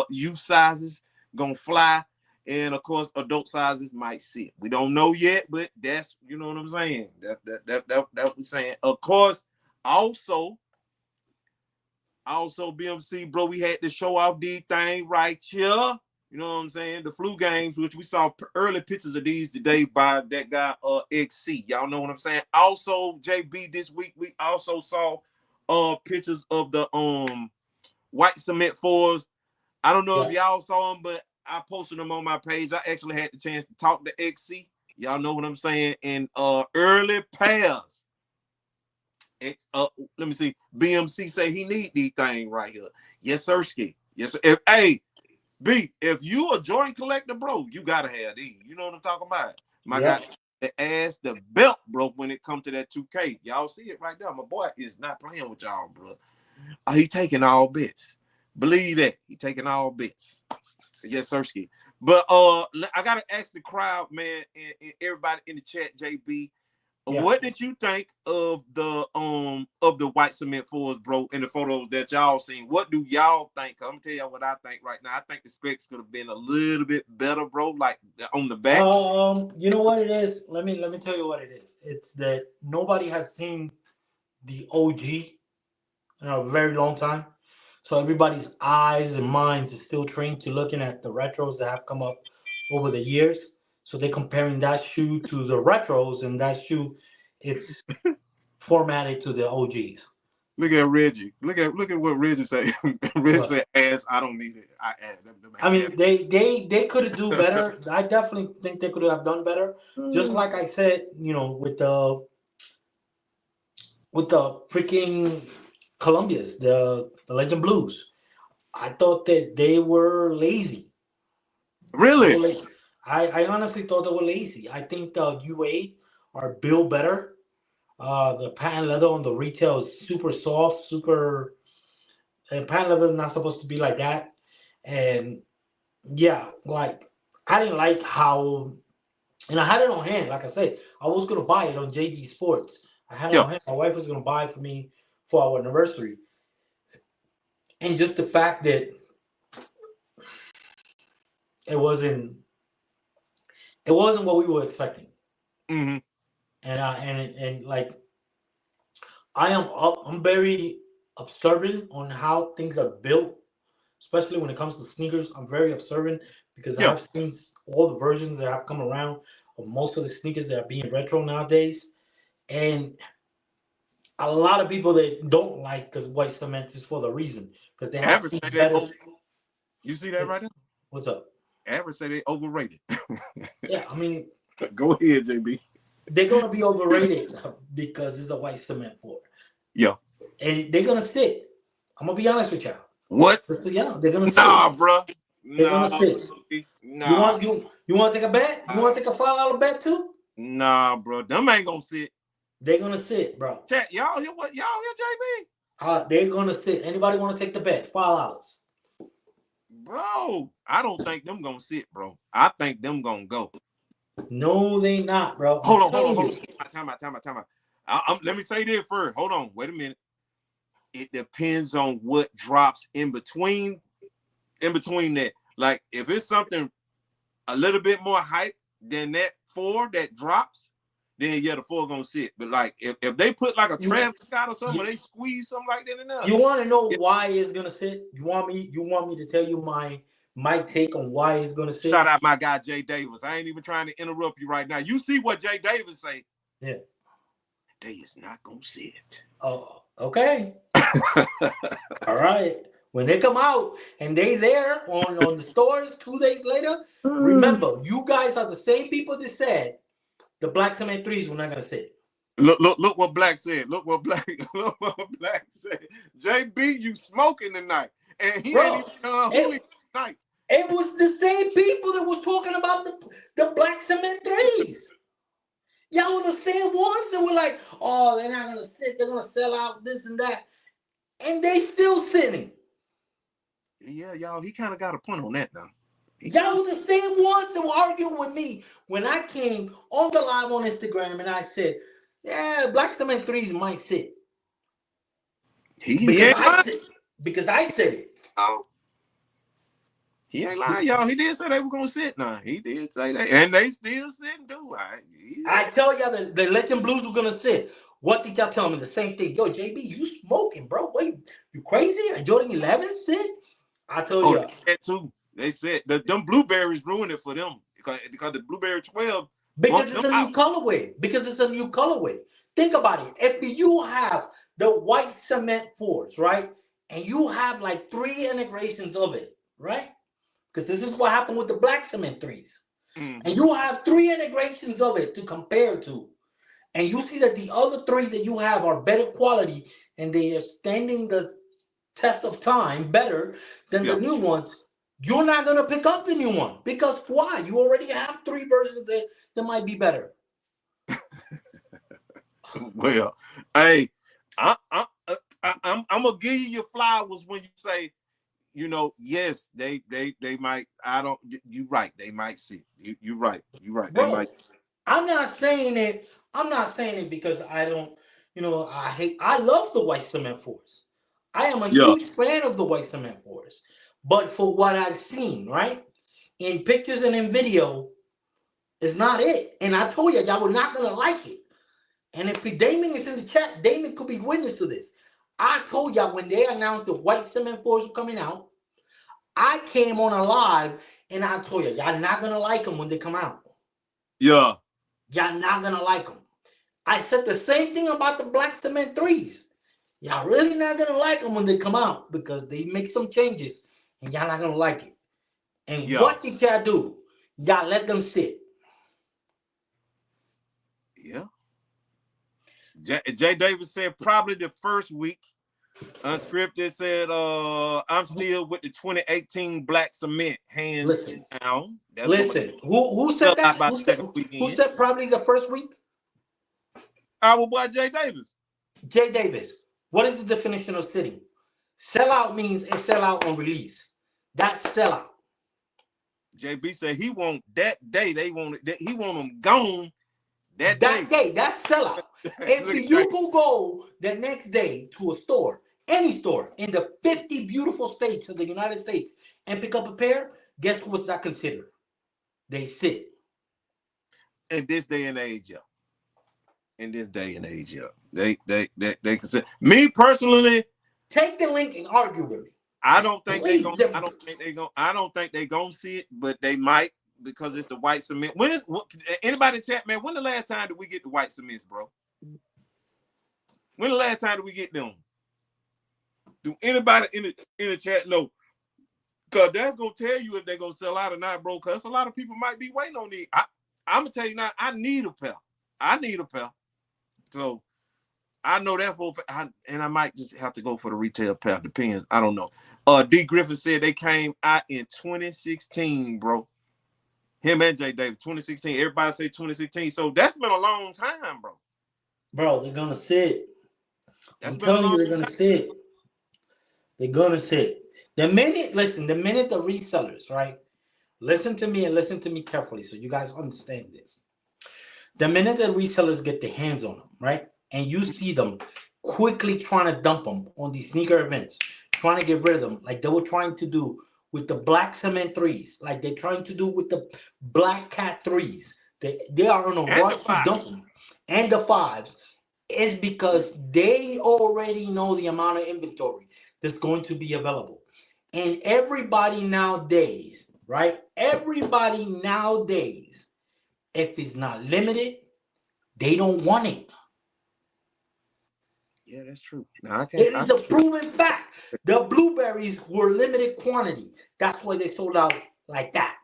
Youth sizes gonna fly, and of course, adult sizes might sit. We don't know yet, but that's what I'm saying. That we're saying. Of course, also BMC, bro, we had to show off these things right here. You know what I'm saying? The flu games, which we saw early pictures of these today by that guy XC. Y'all know what I'm saying? Also, JB, this week we also saw pictures of the white cement fours. I don't know if y'all saw them, but I posted them on my page. I actually had the chance to talk to XC. Y'all know what I'm saying? And early pairs. Let me see. BMC say he need these things right here. Yes, sir, Ski. Yes, sir. If you a joint collector, bro, you gotta have these. You know what I'm talking about? My guy, the ass, the belt, bro, when it comes to that 2K. Y'all see it right there. My boy is not playing with y'all, bro. He taking all bits. Believe that. He taking all bits. Yes, sir, Ski. But I gotta ask the crowd, man, and everybody in the chat, JB. What did you think of the white cement fours, bro, in the photos that y'all seen? What do y'all think? I'm gonna tell y'all what I think right now. I think the specs could have been a little bit better, bro, like on the back. You know what it is? Let me tell you what it is. It's that nobody has seen the OG in a very long time. So everybody's eyes and minds is still trained to looking at the retros that have come up over the years. So they're comparing that shoe to the retros, and that shoe, it's formatted to the OGs. Look at Reggie. Look at what Reggie say. Reggie said, "Ass, I don't need it. I add them." I mean, they could have do better. I definitely think they could have done better. Just like I said, you know, with the freaking Columbias, the Legend Blues. I thought that they were lazy. Really? I honestly thought they were lazy. I think the UA are built better. The patent leather on the retail is super soft, super. And patent leather is not supposed to be like that. And yeah, like I didn't like how, and I had it on hand. Like I said, I was gonna buy it on JD Sports. I had it on hand. My wife was gonna buy it for me for our anniversary, and just the fact that it wasn't what we were expecting. Mm-hmm. And like I'm very observant on how things are built, especially when it comes to sneakers. I'm very observant because I've seen all the versions that have come around of most of the sneakers that are being retro nowadays, and a lot of people that don't like the white cement is for the reason because they have seen better. You see that right now? What's up? Average say they overrated. Yeah, I mean, go ahead, JB. They're gonna be overrated because it's a white cement floor. Yeah, and they're gonna sit. I'm gonna be honest with y'all. What? So, yeah, they're gonna sit. Nah, bro. They're gonna sit. Nah. You want to take a bet? You want to take a $5 bet too? Nah, bro. Them ain't gonna sit. They're gonna sit, bro. Chat, y'all hear what? Y'all hear JB? They're gonna sit. Anybody want to take the bet? $5. Bro, I don't think them gonna sit, bro. I think them gonna go. No, they not, bro. Hold on. Time out. Let me say this first. Hold on. Wait a minute. It depends on what drops in between that. Like if it's something a little bit more hype than that 4 that drops, then yeah, the 4 gonna sit. But like if they put like a Travis Scott or something, or they squeeze something like that in there. You want to know why it's gonna sit? You want me to tell you my take on why it's gonna sit? Shout out my guy Jay Davis. I ain't even trying to interrupt you right now. You see what Jay Davis say? Yeah. They is not gonna sit. Oh, okay. All right. When they come out and they there on the stores 2 days later, remember, you guys are the same people that said the black cement 3s were not gonna sit. Look what Black said. Look what Black said. JB, you smoking tonight. And he ain't even tonight. It was the same people that was talking about the black cement 3s. Y'all were the same ones that were like, oh, they're not gonna sit, they're gonna sell out this and that. And they still sitting. Yeah, y'all, he kind of got a point on that now. Y'all were the same ones that were arguing with me when I came on the live on Instagram and I said, yeah, black cement 3s might sit. Because I said it. Oh. He ain't lying, y'all. He did say they were gonna sit now. He did say that. And they still sitting too. I tell y'all the Legend Blues were gonna sit. What did y'all tell me? The same thing. Yo, JB, you smoking, bro. Wait, you crazy? A Jordan 11 sit? I told you that too. They said them blueberries ruined it for them because the blueberry 12 Because bumped it's them a new out. colorway. Because it's a new colorway. Think about it. If you have the white cement fours, right, and you have like 3 integrations of it, right? Because this is what happened with the black cement threes. And you have 3 integrations of it to compare to, and you see that the other 3 that you have are better quality and they are standing the test of time better than the new ones, you're not going to pick up the new one. Because why? You already have 3 versions that might be better. Well, hey, I'm gonna give you your flowers when you say, you know, yes, they might. I don't. You right. They might see. You right. You right. They Bro, might. I'm not saying it. I'm not saying it because I don't, I love the white cement fours. I am a Yeah. huge fan of the white cement fours. But for what I've seen, right? In pictures and in video, it's not it. And I told you, y'all were not gonna like it. And if Damon is in the chat, Damon could be witness to this. I told y'all when they announced the white cement fours were coming out, I came on a live and I told y'all not gonna like them when they come out. Yeah. Y'all not gonna like them. I said the same thing about the black cement threes. Y'all really not gonna like them when they come out because they make some changes and y'all not gonna like it. And what did y'all do? Y'all let them sit. Yeah. Jay Davis said probably the first week. Unscripted said, I'm still with the 2018 black cement hands down. Listen. Who said that? Who said probably the first week? Our boy Jay Davis. Jay Davis. What is the definition of sitting? Sellout means a sellout on release. That's sellout. JB said he want that day. He want them gone that day. That's sellout. If you go the next day to a store, any store in the 50 beautiful states of the United States and pick up a pair, guess what's that considered? They sit. In this day and age, They consider me personally. Take the link and argue with me. I don't think they're gonna see it, but they might because it's the white cement. Anybody chat, man? When the last time did we get the white cements, bro? When the last time did we get them? Do anybody in the chat know? Cause that's gonna tell you if they're gonna sell out or not, bro. Cause a lot of people might be waiting on these. I'm gonna tell you now, I need a pair. So I know that and I might just have to go for the retail pair. Depends. I don't know. D. Griffin said they came out in 2016, bro. Him and Jay Davis, 2016. Everybody say 2016. So that's been a long time, bro. Bro, they're gonna sit. I'm telling you, they're gonna sit. They're gonna sit. The minute the resellers, right? Listen to me and listen to me carefully so you guys understand this. The minute the resellers get their hands on them, right? And you see them quickly trying to dump them on these sneaker events, trying to get rid of them, like they were trying to do with the black cement threes, like they're trying to do with the black cat threes. They are on a rush to dump them. And the fives is because they already know the amount of inventory that's going to be available. And everybody nowadays, right? Everybody nowadays, if it's not limited, they don't want it. Yeah, that's true. It is a proven fact. The blueberries were limited quantity. That's why they sold out like that.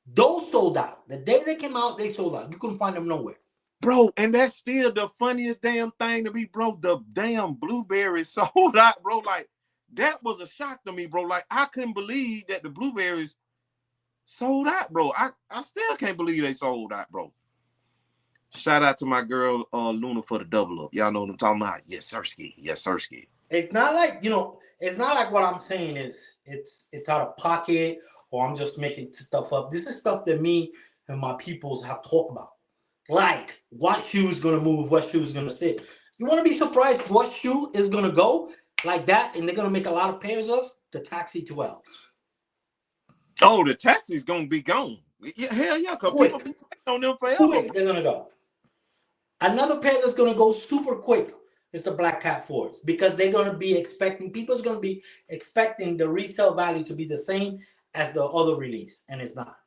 Those sold out. The day they came out, they sold out. You couldn't find them nowhere. Bro, and that's still the funniest damn thing to me, bro. The damn blueberries sold out, bro. Like, that was a shock to me, bro. Like, I couldn't believe that the blueberries sold out, bro. I still can't believe they sold out, bro. Shout out to my girl Luna for the double up. Y'all know what I'm talking about. Yes, Sirski. Yes, Sirski. It's not like, it's not like what I'm saying is it's out of pocket or I'm just making stuff up. This is stuff that me and my peoples have talked about. Like, what shoe is going to move, what shoe is going to sit. You want to be surprised what shoe is going to go like that and they're going to make a lot of pairs of? The Taxi 12s. Oh, the Taxi's going to be gone. Yeah, hell yeah, because people be on them forever. Quick, they're going to go. Another pair that's going to go super quick is the Black Cat 4s because they're going to be expecting, people's going to be expecting the resale value to be the same as the other release, and it's not.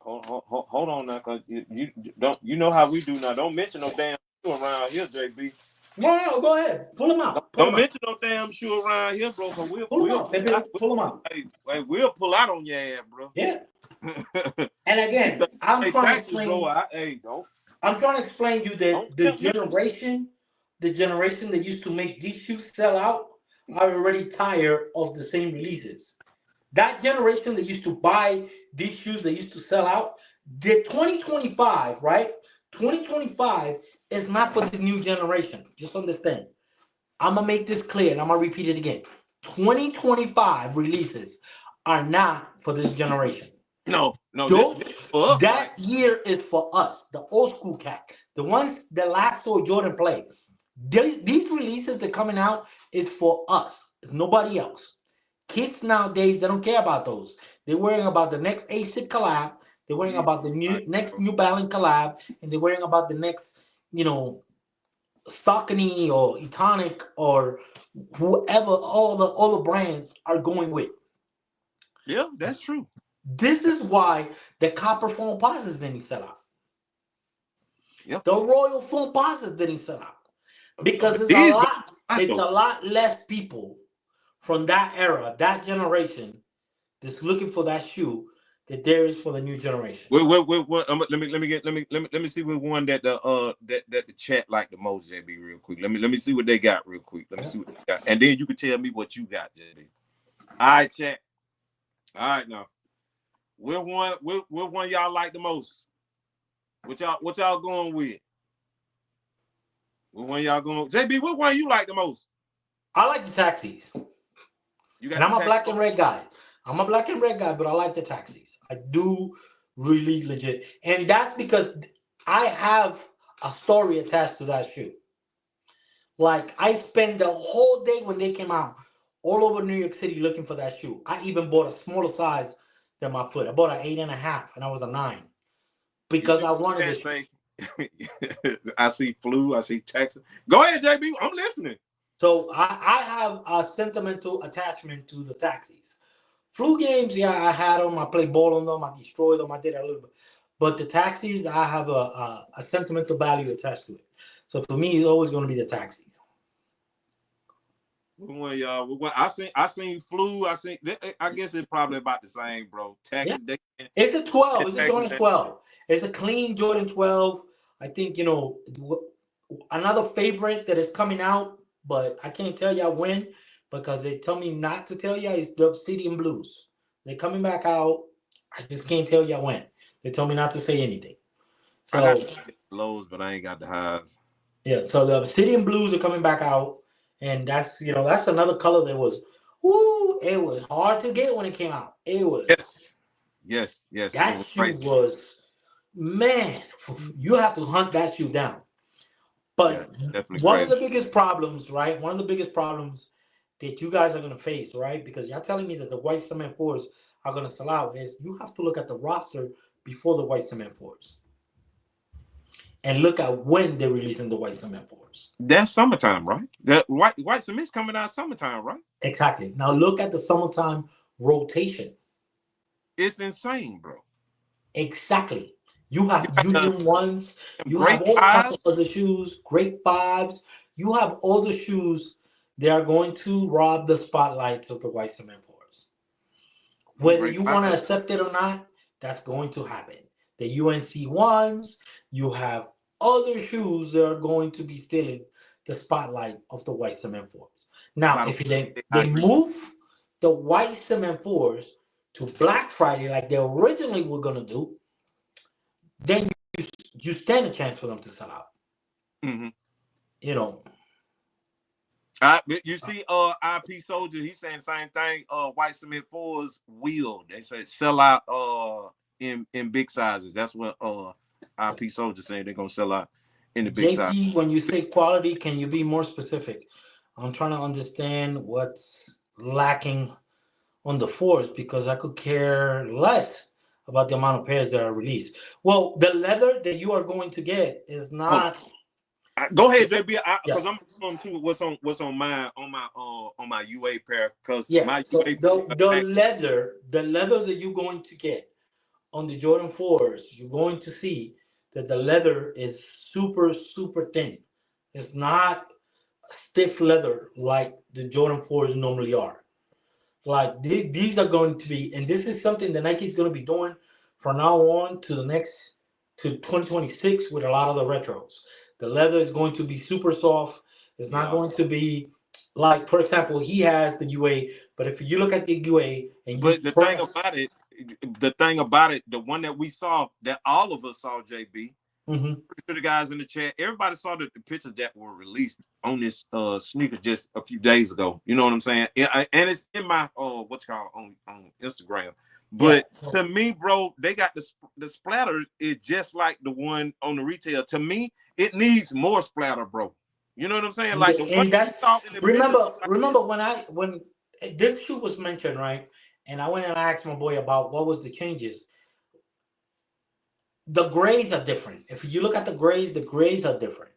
Hold on now, cause you don't, you know how we do now. Don't mention no damn shoe around here, JB. No, go ahead. Pull them out. Don't mention no damn shoe around here, bro. Cause pull them out, baby. Pull them out. Hey, we'll pull out on your ass, bro. Yeah. And again, I'm trying to explain. Bro, I'm trying to explain you that the generation that used to make these shoes sell out are already tired of the same releases. That generation that used to buy these shoes that used to sell out, the 2025, right? 2025 is not for this new generation. Just understand. I'm going to make this clear and I'm going to repeat it again. 2025 releases are not for this generation. No. This for us, that right? Year is for us, the old school cat, the ones that last saw Jordan play. These releases that are coming out is for us. It's nobody else. Kids nowadays, they don't care about those. They're worrying about the next ASIC collab. They're worrying about the next New Balance collab, and they're worrying about the next, Saucony or Etonic or whoever all the brands are going with. Yeah, that's true. This is why the copper foam posits didn't sell out. Yep. The royal foam posits didn't sell out because it's a lot less people from that era, that generation, that's looking for that shoe that there is for the new generation. Wait, let me see what one that the chat like the most, JB, real quick. Let me see what they got real quick. Let me see what they got, and then you can tell me what you got, JB. All right, chat. All right, now. What one y'all like the most? What y'all going with? What one y'all going? JB, what one you like the most? I like the taxis. And I'm a black and red guy. But I like the taxis. I do really legit. And that's because I have a story attached to that shoe. Like, I spent the whole day when they came out all over New York City looking for that shoe. I even bought a smaller size than my foot. I bought an 8.5 and I was a 9 because I wanted to. I see flu. I see Texas. Go ahead, JB. I'm listening. So I have a sentimental attachment to the taxis. Flu games, yeah, I had them. I played ball on them. I destroyed them. I did a little bit. But the taxis, I have a sentimental value attached to it. So for me, it's always going to be the taxis. Well, y'all, I seen flu. I guess it's probably about the same, bro. Taxis. Yeah. It's a 12. It's a Jordan 12. It's a clean Jordan 12. I think, another favorite that is coming out, but I can't tell y'all when because they tell me not to tell y'all is the Obsidian Blues. They're coming back out. I just can't tell y'all when. They told me not to say anything. So I got the lows, but I ain't got the highs. Yeah, so the Obsidian Blues are coming back out. And that's another color that was, it was hard to get when it came out. It was. Yes. That shoe was, man, you have to hunt that shoe down. But one of the biggest problems, right? One of the biggest problems that you guys are going to face, right? Because y'all telling me that the white cement 4s are going to sell out is you have to look at the roster before the white cement 4s. And look at when they're releasing the white cement 4s. That's summertime, right? The white cement's coming out summertime, right? Exactly. Now look at the summertime rotation. It's insane, bro. Exactly. You have Union 1s. You have all kinds of the shoes. Great 5s. You have all the shoes. They are going to rob the spotlights of the white cement 4s. Whether you want to accept it or not, that's going to happen. The UNC 1s. You have other shoes that are going to be stealing the spotlight of the white cement 4s. Now, if they move the white cement 4s to Black Friday like they originally were going to do, then you stand a chance for them to sell out. Mm-hmm. You see, IP Soldier, he's saying the same thing. White cement 4s will. They say sell out in big sizes. That's what IP Soldier saying they're gonna sell out in the big size. When you say quality, can you be more specific? I'm trying to understand what's lacking on the 4s because I could care less about the amount of pairs that are released. Well, the leather that you are going to get is not Go ahead, JB. Yeah. Because I'm going to what's on my UA pair. Because Yeah. my So UA the leather that you're going to get on the Jordan 4s, you're going to see that the leather is super, super thin. It's not stiff leather like the Jordan 4s normally are. Like these are going to be, and this is something that Nike's going to be doing from now on to the next to 2026 with a lot of the retros. The leather is going to be super soft. It's not going to be like, for example, he has the UA, but if you look at the UA and you But the press, thing about it, the one that we saw, that all of us saw, JB, mm-hmm. to the guys in the chat, everybody saw the pictures that were released on this sneaker just a few days ago. You know what I'm saying? And it's in my what's called on Instagram. Yeah. But to me, bro, they got the splatter is just like the one on the retail. To me, it needs more splatter, bro. You know what I'm saying? Like the one And we that's saw in the pictures. remember when this shoe was mentioned, right? And I went and I asked my boy about what was the changes. The grays are different. If you look at the grays are different.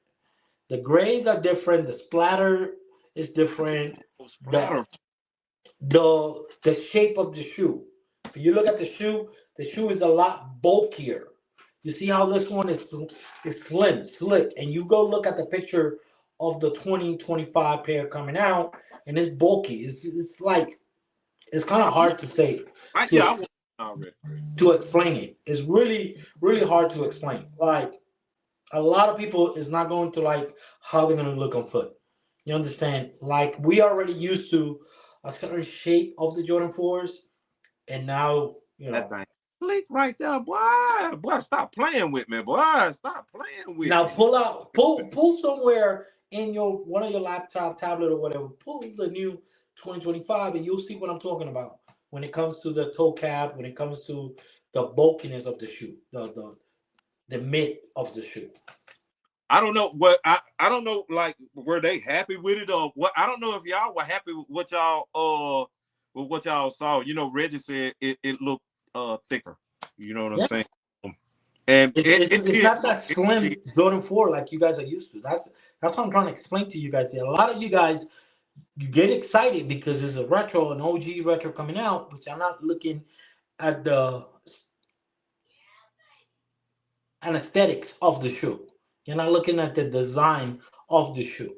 The grays are different. The splatter is different. Splatter. The shape of the shoe. If you look at the shoe is a lot bulkier. You see how this one is slim, slick, and you go look at the picture of the 2025 pair coming out, and it's bulky. It's like it's kind of hard to say I already. to explain it. It's really really hard to explain. Like a lot of people is not going to like how they're going to look on foot. You understand? Like we already used to a certain shape of the Jordan 4s, and now That thing sleek right there, boy. Boy, stop playing with me, boy. Stop playing with now me. pull somewhere in your one of your laptop, tablet, or whatever. Pull the new 2025, and you'll see what I'm talking about when it comes to the toe cap, when it comes to the bulkiness of the shoe, the mid of the shoe. I don't know what I don't know, like, were they happy with it or what? I don't know if y'all were happy with what y'all saw. You know, Reggie said it looked thicker. You know what I'm Yeah. saying? And It's did not that it slim did. Jordan 4 like you guys are used to. That's what I'm trying to explain to you guys here. A lot of you guys, you get excited because there's a retro, an OG retro coming out, but you're not looking at the aesthetics of the shoe. You're not looking at the design of the shoe.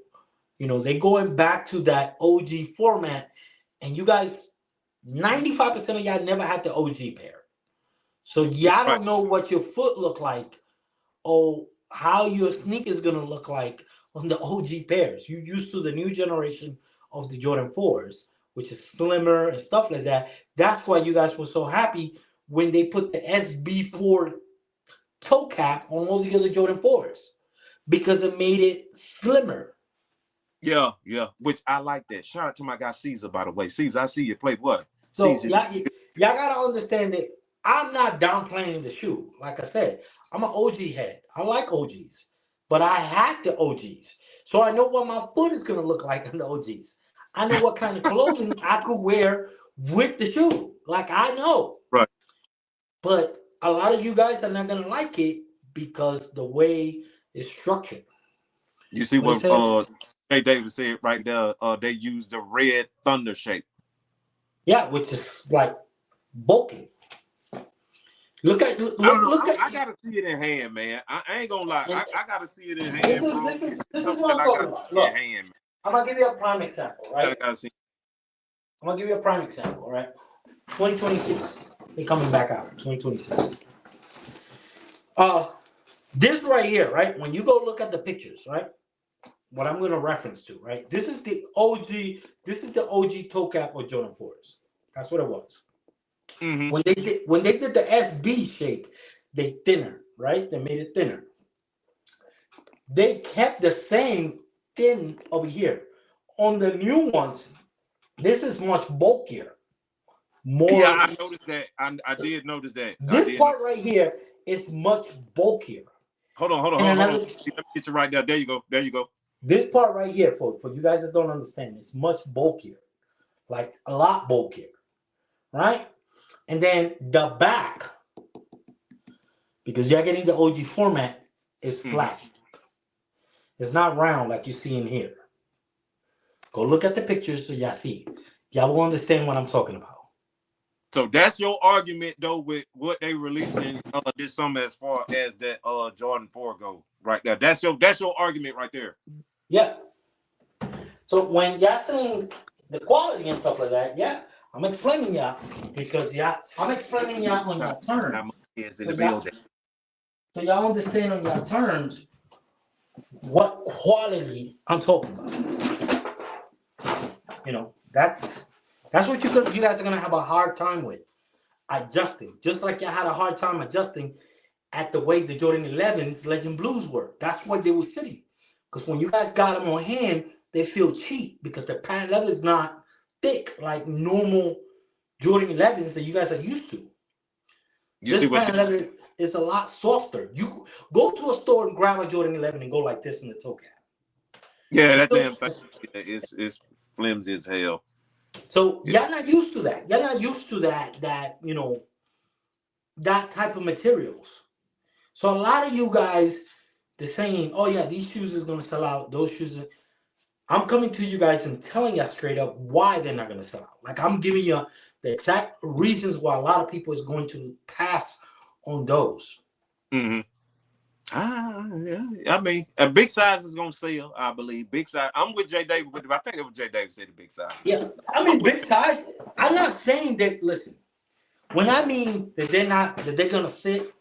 You know, they're going back to that OG format, and you guys, 95% of y'all never had the OG pair. So y'all Right. don't know what your foot look like or how your sneakers gonna look like on the OG pairs. You're used to the new generation of the Jordan 4s, which is slimmer and stuff like that. That's why you guys were so happy when they put the SB4 toe cap on all the other Jordan 4s because it made it slimmer. Yeah, yeah. Which I like that. Shout out to my guy Caesar, by the way. Caesar, I see you play what? So Caesar. y'all gotta understand that I'm not downplaying the shoe. Like I said, I'm an OG head. I like OGs, but I had the OGs, so I know what my foot is gonna look like on the OGs. I know what kind of clothing I could wear with the shoe. Like I know, Right. but a lot of you guys are not gonna like it because the way it's structured. You see When it what says, Jay Davis said right there. They used the red thunder shape. yeah, which is like bulky. Look at I don't know. look at. I gotta see it in hand, man. I ain't gonna lie. And I gotta see it in this hand, is bro. this is It's this is something what that I'm I talking gotta about. see in Look, hand, man. I'm gonna give you a prime example, I right? gotta see. I'm gonna give you a prime example, right? 2026, they're coming back out. 2026. Uh, this right here, right? When you go look at the pictures, right? What I'm gonna reference to, right? This is the OG. This is the OG toe cap of Jordan 4s. That's what it was. Mm-hmm. When they did the SB shape, they thinner, right? They made it thinner. They kept the same thin over here. On the new ones, this is much bulkier. Yeah, More. I noticed that. I did notice that. I This did. part right here is much bulkier. And Hold on. another, Let me get you right there. There you go. There you go. this part right here, for you guys that don't understand, it's much bulkier, like a lot bulkier, right? And then the back, because you're getting the OG format, is Mm-hmm. flat. It's not round like you see in here. Go look at the pictures so y'all see. Y'all will understand what I'm talking about. So that's your argument though with what they releasing this summer as far as that Jordan 4 go right there. That's your argument right there. Yeah. So when y'all saying the quality and stuff like that, yeah, I'm explaining y'all because I'm explaining y'all on your terms. So y'all understand on your terms what quality I'm talking about. You know, that's what you guys are gonna have a hard time with adjusting. Just like y'all had a hard time adjusting at the way the Jordan 11s Legend Blues were. That's why they were sitting. Because when you guys got them on hand, they feel cheap because the patent leather is not thick like normal Jordan 11s that you guys are used to. This patent leather is a lot softer. You go to a store and grab a Jordan 11 and go like this in the toe cap. Yeah, that damn thing is flimsy as hell. So y'all not used to that. Y'all not used to that you know, that type of materials. So a lot of you guys, they're saying, oh yeah, these shoes is going to sell out. Those shoes. I'm coming to you guys and telling you straight up why they're not going to sell out. Like I'm giving you the exact reasons why a lot of people is going to pass on those. Mm-hmm. Yeah. I mean, a big size is going to sell, I believe. Big size. I'm with Jay Davis. I think it was Jay Davis said the big size. Yeah. I mean, big size. I'm not saying that, listen, when I mean that they're going to sit,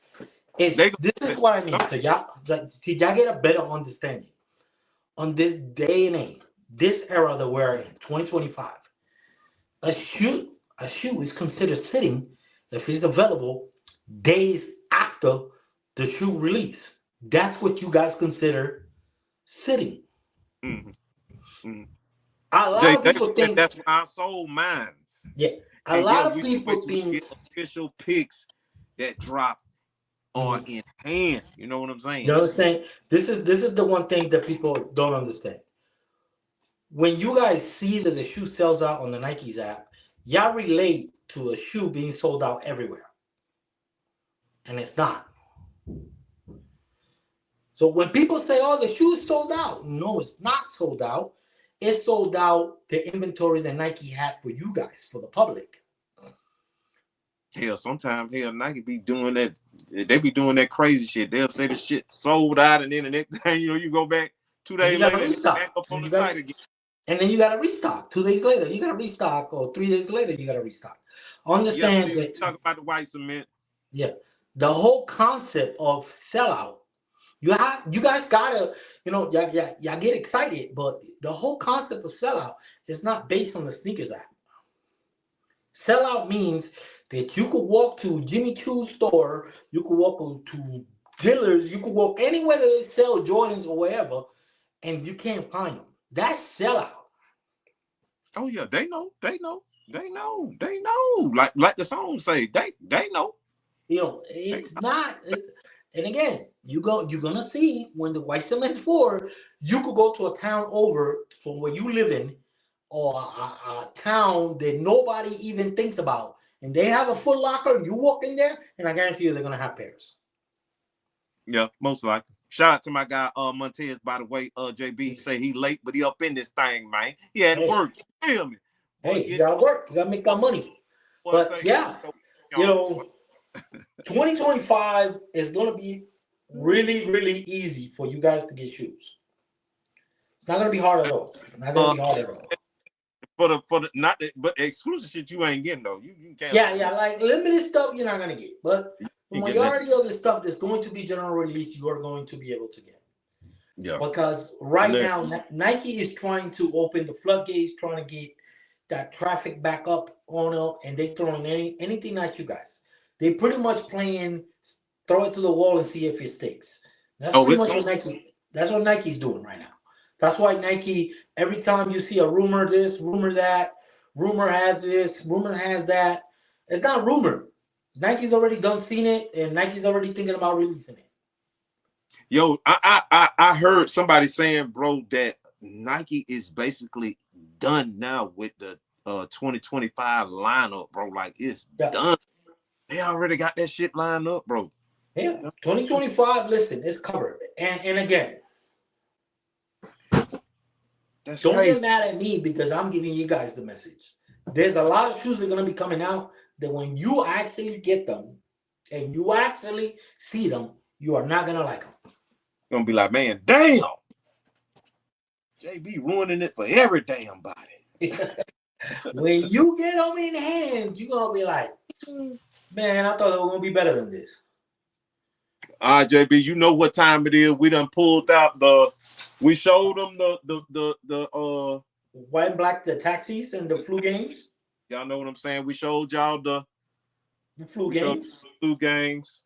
this is what I mean. So y'all get a better understanding on this day and age, this era that we're in, 2025. A shoe is considered sitting if it's available days after the shoe release. That's what you guys consider sitting. Mm-hmm. Mm-hmm. A lot of people think that's why I sold mine. Yeah, a lot of people think official picks that drop are in hand. You know what I'm saying? You know what I'm saying? This is the one thing that people don't understand. When you guys see that the shoe sells out on the Nike's app, y'all relate to a shoe being sold out everywhere. And it's not. So when people say, oh, the shoe is sold out, no, it's not sold out. It's sold out the inventory that Nike had for you guys, for the public. Hell, sometimes Nike be doing that. They be doing that crazy shit. They'll say the shit sold out, and then the next thing you go back 2 days later, it's back up on the site again. And then you got to restock 2 days later. You got to restock, or 3 days later, you got to restock. Understand that. Talk about the white cement. Yeah, the whole concept of sellout. You guys gotta, y'all get excited, but the whole concept of sellout is not based on the sneakers app. Sellout means that you could walk to Jimmy Choo's store, you could walk to dealers, you could walk anywhere that they sell Jordans or wherever, and you can't find them. That's sellout. Oh yeah, they know. Like the song say, they know. It's not. And again, you're gonna see when the white cement's 4, you could go to a town over from where you live in, or a town that nobody even thinks about, and they have a Foot Locker, and you walk in there, and I guarantee you they're gonna have pairs. Yeah, most likely. Shout out to my guy Montez, by the way. JB say he late, but he up in this thing, man. He had to work. You feel me? Hey, you gotta work. You gotta make that money. But yeah, 2025 is gonna be really, really easy for you guys to get shoes. It's not gonna be hard at all. It's not gonna be hard at all. But exclusive shit you ain't getting though. You can't. Yeah, like limited stuff you're not gonna get, but the majority of the stuff that's going to be general release, you are going to be able to get. Yeah. Because right now, Nike is trying to open the floodgates, trying to get that traffic back up and they throwing anything at you guys. They pretty much playing throw it to the wall and see if it sticks. That's pretty much what Nike. That's what Nike's doing right now. That's why Nike, every time you see a rumor this, rumor that, rumor has this, rumor has that, it's not rumor. Nike's already seen it, and Nike's already thinking about releasing it. Yo, I heard somebody saying, bro, that Nike is basically done now with the 2025 lineup, bro. Like it's done. They already got that shit lined up, bro. Yeah, 2025. Listen, it's covered. And again, That's Don't crazy. get mad at me because I'm giving you guys the message. There's a lot of shoes that are gonna be coming out that when you actually get them and you actually see them, you are not gonna like them. Gonna be like, man, damn, JB ruining it for every damn body. When you get them in hand, you're gonna be like, man, I thought it was gonna be better than this. All right, JB, you know what time it is. We done pulled out we showed them the white and black, the taxis and the flu games. y'all know what I'm saying. We showed y'all the flu we showed games. flu games.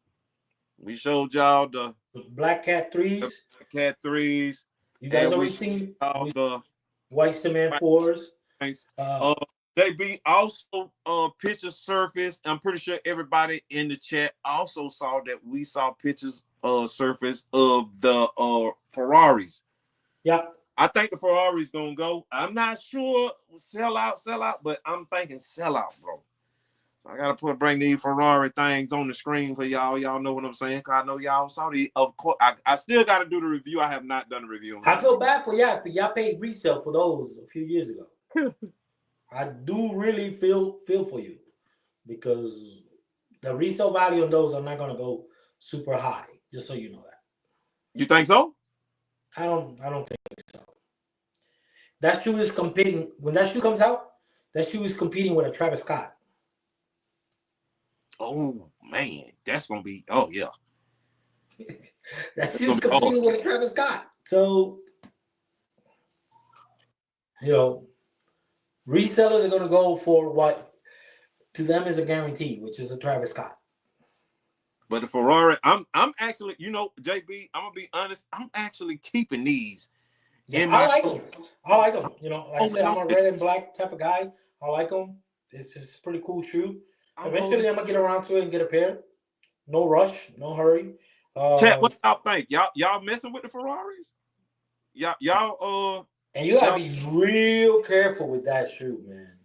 We showed y'all the Black Cat the threes. Cat threes. You guys And we already showed seen y'all the white cement fours. things. Uh, JB also picture surface. I'm pretty sure everybody in the chat also saw that we saw pictures surface of the Ferraris. yeah. I think the Ferrari's gonna go. I'm not sure sell out, but I'm thinking sell out, bro. So I gotta bring these Ferrari things on the screen for y'all. Y'all know what I'm saying? Cause I know y'all saw the. Of course, I still gotta do the review. I have not done the review. I feel bad for y'all. Y'all paid resale for those a few years ago. I do really feel for you because the resale value on those are not gonna go super high. Just so you know that. You think so? I don't think so. That shoe is competing when that shoe comes out. That shoe is competing with a Travis Scott. Oh man, that's gonna be. Oh yeah, that shoe is competing with a Travis Scott. So resellers are gonna go for what to them is a guarantee, which is a Travis Scott. But the Ferrari, I'm actually, JB, I'm gonna be honest, I'm actually keeping these. Yeah, I like them. Like I said, I'm a red and black type of guy. I like them. It's just a pretty cool shoe. Eventually, I'm gonna get around to it and get a pair. No rush, no hurry. Chat, what y'all think? Y'all messing with the Ferraris? Y'all and you gotta be real careful with that shoe, man.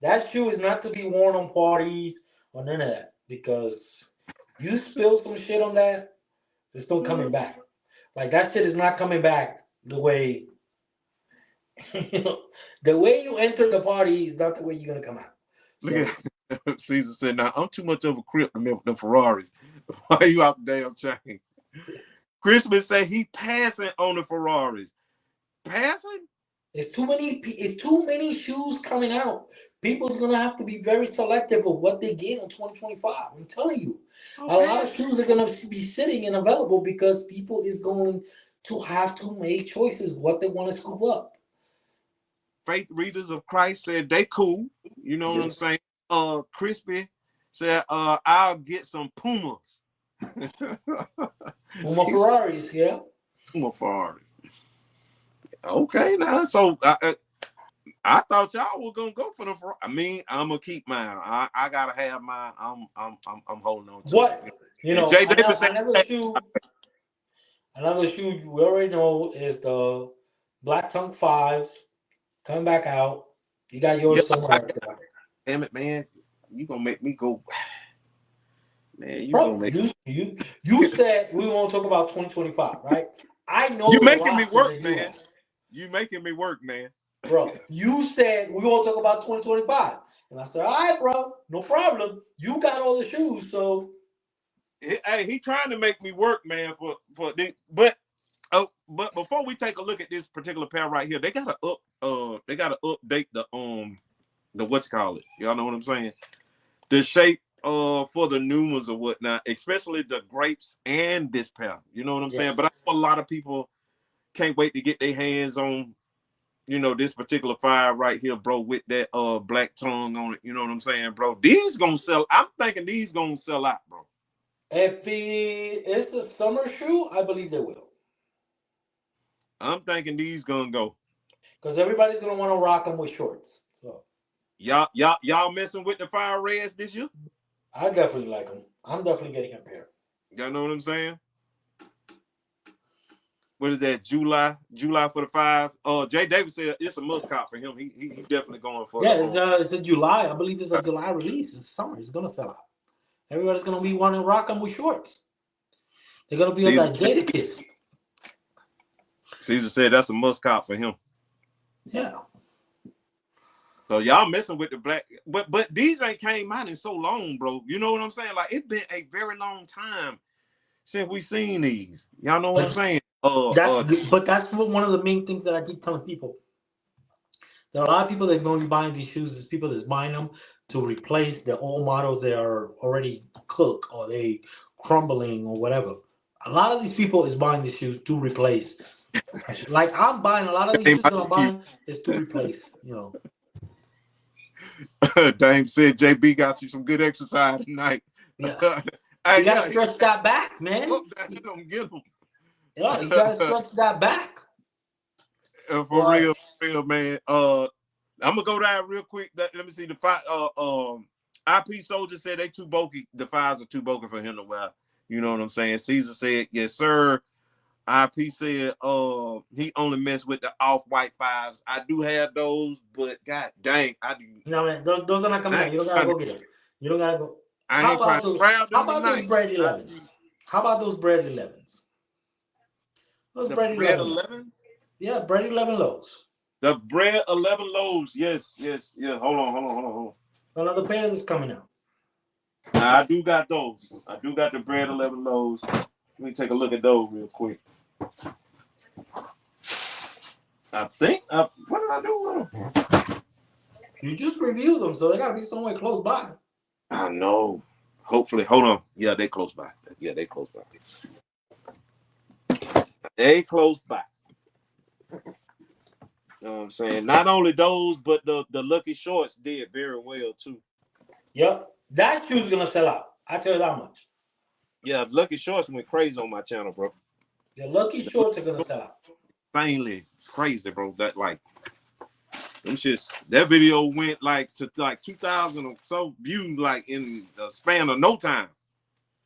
That shoe is not to be worn on parties or none of that because you spill some shit on that, it's not coming back. Like that shit is not coming back the way the way you enter the party is not the way you're gonna come out. So, Caesar said, "Now I'm too much of a crip to mess with the Ferraris. Why are you out the damn chain?" Christmas said he passing on the Ferraris. Passing? It's too many shoes coming out. People's gonna have to be very selective of what they get in 2025. I'm telling you, a lot of shoes are gonna be sitting and available because people is going to have to make choices what they want to scoop up. Faith Readers of Christ said they cool. You know what I'm saying? Crispy said, I'll get some Pumas. Puma Ferraris, yeah. Puma Ferraris. Okay, now so I thought y'all were gonna go for the. I mean, I'm gonna keep mine. I gotta have mine. I'm holding on to what it. Jay Davis said another shoe we already know is the Black Tongue 5s coming back out. You got yours somewhere right there. Damn it, man! You gonna make me go. Man, you Bro, gonna make you said we won't talk about 2025, right? I know you making me work, man. You making me work, man. Bro, you said we won't talk about 2025. And I said, all right, bro, no problem. You got all the shoes, so hey, he trying to make me work, man, for this. But before we take a look at this particular pair right here, they gotta update the what you call it. Y'all know what I'm saying? The shape for the new ones or whatnot, especially the grapes and this pair. You know what I'm saying? But I know a lot of people can't wait to get their hands on, this particular 5 right here, bro, with that black tongue on it. You know what I'm saying, bro? These gonna sell. I'm thinking these gonna sell out, bro. If it's a summer shoe, I believe they will. I'm thinking these gonna go. Because everybody's gonna want to rock them with shorts. So y'all messing with the Fire Reds this year? I definitely like them. I'm definitely getting a pair. Y'all know what I'm saying? What is that? July for the 5. Jay Davis said it's a must cop for him. He definitely going for it. Yeah, it's a July. I believe it's a July release. It's summer. It's gonna sell out. Everybody's gonna be wanting to rock them with shorts. They're gonna be on that Gator Kiss. Caesar said that's a must cop for him. Yeah. So y'all messing with the black, but these ain't came out in so long, bro. You know what I'm saying? Like it's been a very long time since we seen these. Y'all know what I'm saying? But that's one of the main things that I keep telling people. There are a lot of people that are going to be buying these shoes. There's people that's buying them to replace the old models that are already cooked or they crumbling or whatever. A lot of these people is buying these shoes to replace. Like I'm buying a lot of these shoes that I'm buying is to replace. You know. Dame said JB got you some good exercise tonight. Yeah. Hey, You gotta stretch that back, man. Don't get them. Yeah, you gotta stretch that back. For real, man. I'm gonna go down real quick. Let me see the five. IP Soldier said they too bulky. The fives are too bulky for him to wear. You know what I'm saying? Caesar said yes, sir. IP said he only messed with the off-white fives. I do have those, but god dang, I do. No, man, those are not coming out. You don't gotta go get them. You don't gotta go. I ain't trying to grab them how about tonight. those bread 11s? How about those bread 11s? Those bread 11s? Yeah, bread 11 lows. The bread 11 lows. Yes. Hold on. Another pair that's coming out. Now, I do got those. I do got the bread 11 lows. Let me take a look at those real quick. I think. What did I do with them? You just reviewed them, so they gotta be somewhere close by. I know. Hopefully, hold on. Yeah, they close by. They close by. They close by. You know what I'm saying? Not only those, but the Lucky Shorts did very well too. Yep, that shoe's gonna sell out. I tell you that much. Yeah, Lucky Shorts went crazy on my channel, bro. The Lucky Shorts are gonna sell out. Insanely crazy, bro. That like, that video went to 2,000 or so views, like in the span of no time.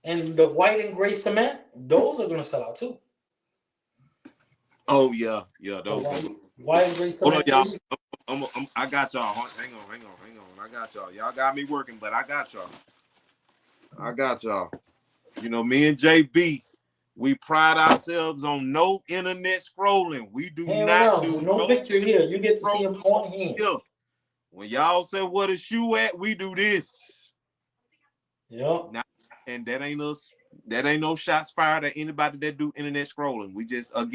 And the white and gray cement, those are gonna sell out too. Oh yeah, those. White and gray cement. Hold on, y'all. I got y'all. Hang on. I got y'all. Y'all got me working, but I got y'all. You know, me and JB, we pride ourselves on no internet scrolling. We do not do no picture here. You get to see them on hand. Yeah. When y'all say what a shoe at, we do this. Yeah. And that ain't us. That ain't no shots fired at anybody that do internet scrolling. We just don't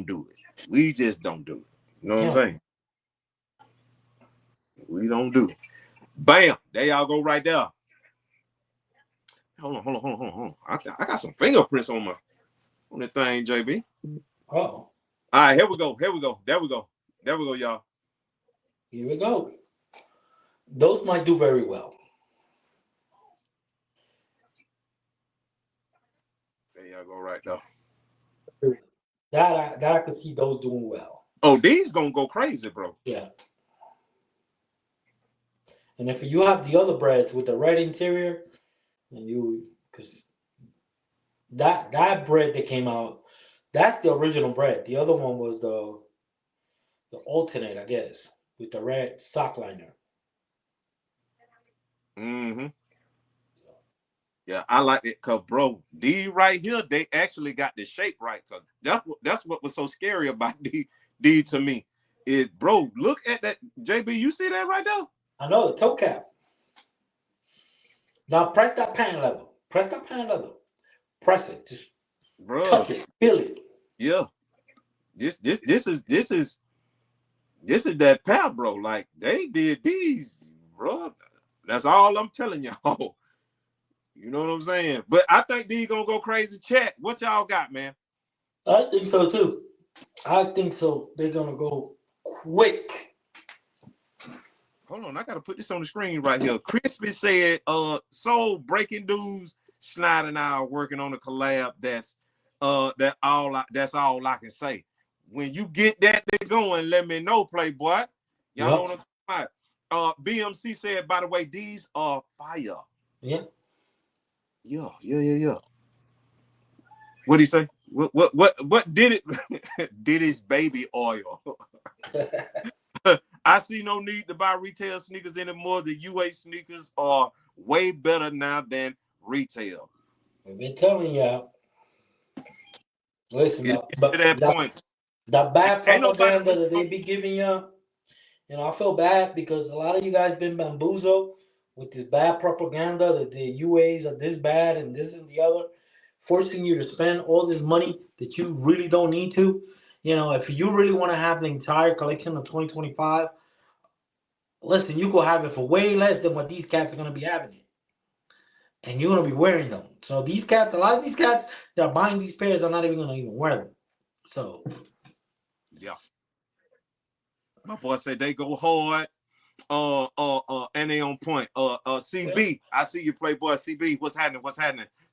do it. We just don't do it. You know what I'm saying? We don't do it. Bam! There y'all go right there. Hold on. I got some fingerprints on the thing, JB. Oh. All right, here we go. There we go, y'all. Here we go. Those might do very well. There y'all go right there. That I could see those doing well. Oh, these gonna go crazy, bro. Yeah. And if you have the other breads with the red interior, and because that bread that came out, that's the original bread. The other one was the alternate, I guess, with the red sock liner. Mm-hmm. Yeah, I like it, cause bro, these right here, they actually got the shape right. Cause that's what was so scary about D to me. Is bro, look at that, JB. You see that right there? I know the toe cap. Now press that pan level. Press it. Just touch it. Feel it. Yeah. This is that pair, bro. Like they did these, bro. That's all I'm telling y'all. You know what I'm saying? But I think these gonna go crazy. Chat, what y'all got, man? I think so too. I think so. They're gonna go quick. Hold on, I gotta put this on the screen right here. Crispy said, "Soul breaking news. Schneider and I are working on a collab. That's all I can say. When you get that thing going, let me know, Playboy. Y'all know what I'm talking about. BMC said, by the way, these are fire. Yeah. What did he say? What did it? Did his baby oil? I see no need to buy retail sneakers anymore. The UA sneakers are way better now than retail. I've been telling y'all. Listen, to that point. The bad Ain't nobody. propaganda that they be giving you, I feel bad because a lot of you guys been bamboozled with this bad propaganda that the UAs are this bad and this and the other, forcing you to spend all this money that you really don't need to. If you really want to have the entire collection of 2025, listen, you go have it for way less than what these cats are going to be having it. And you're going to be wearing them. So these cats, a lot of these cats that are buying these pairs are not even going to even wear them. So. Yeah. My boy said they go hard. And they on point. CB, I see you, Playboy. CB, what's happening?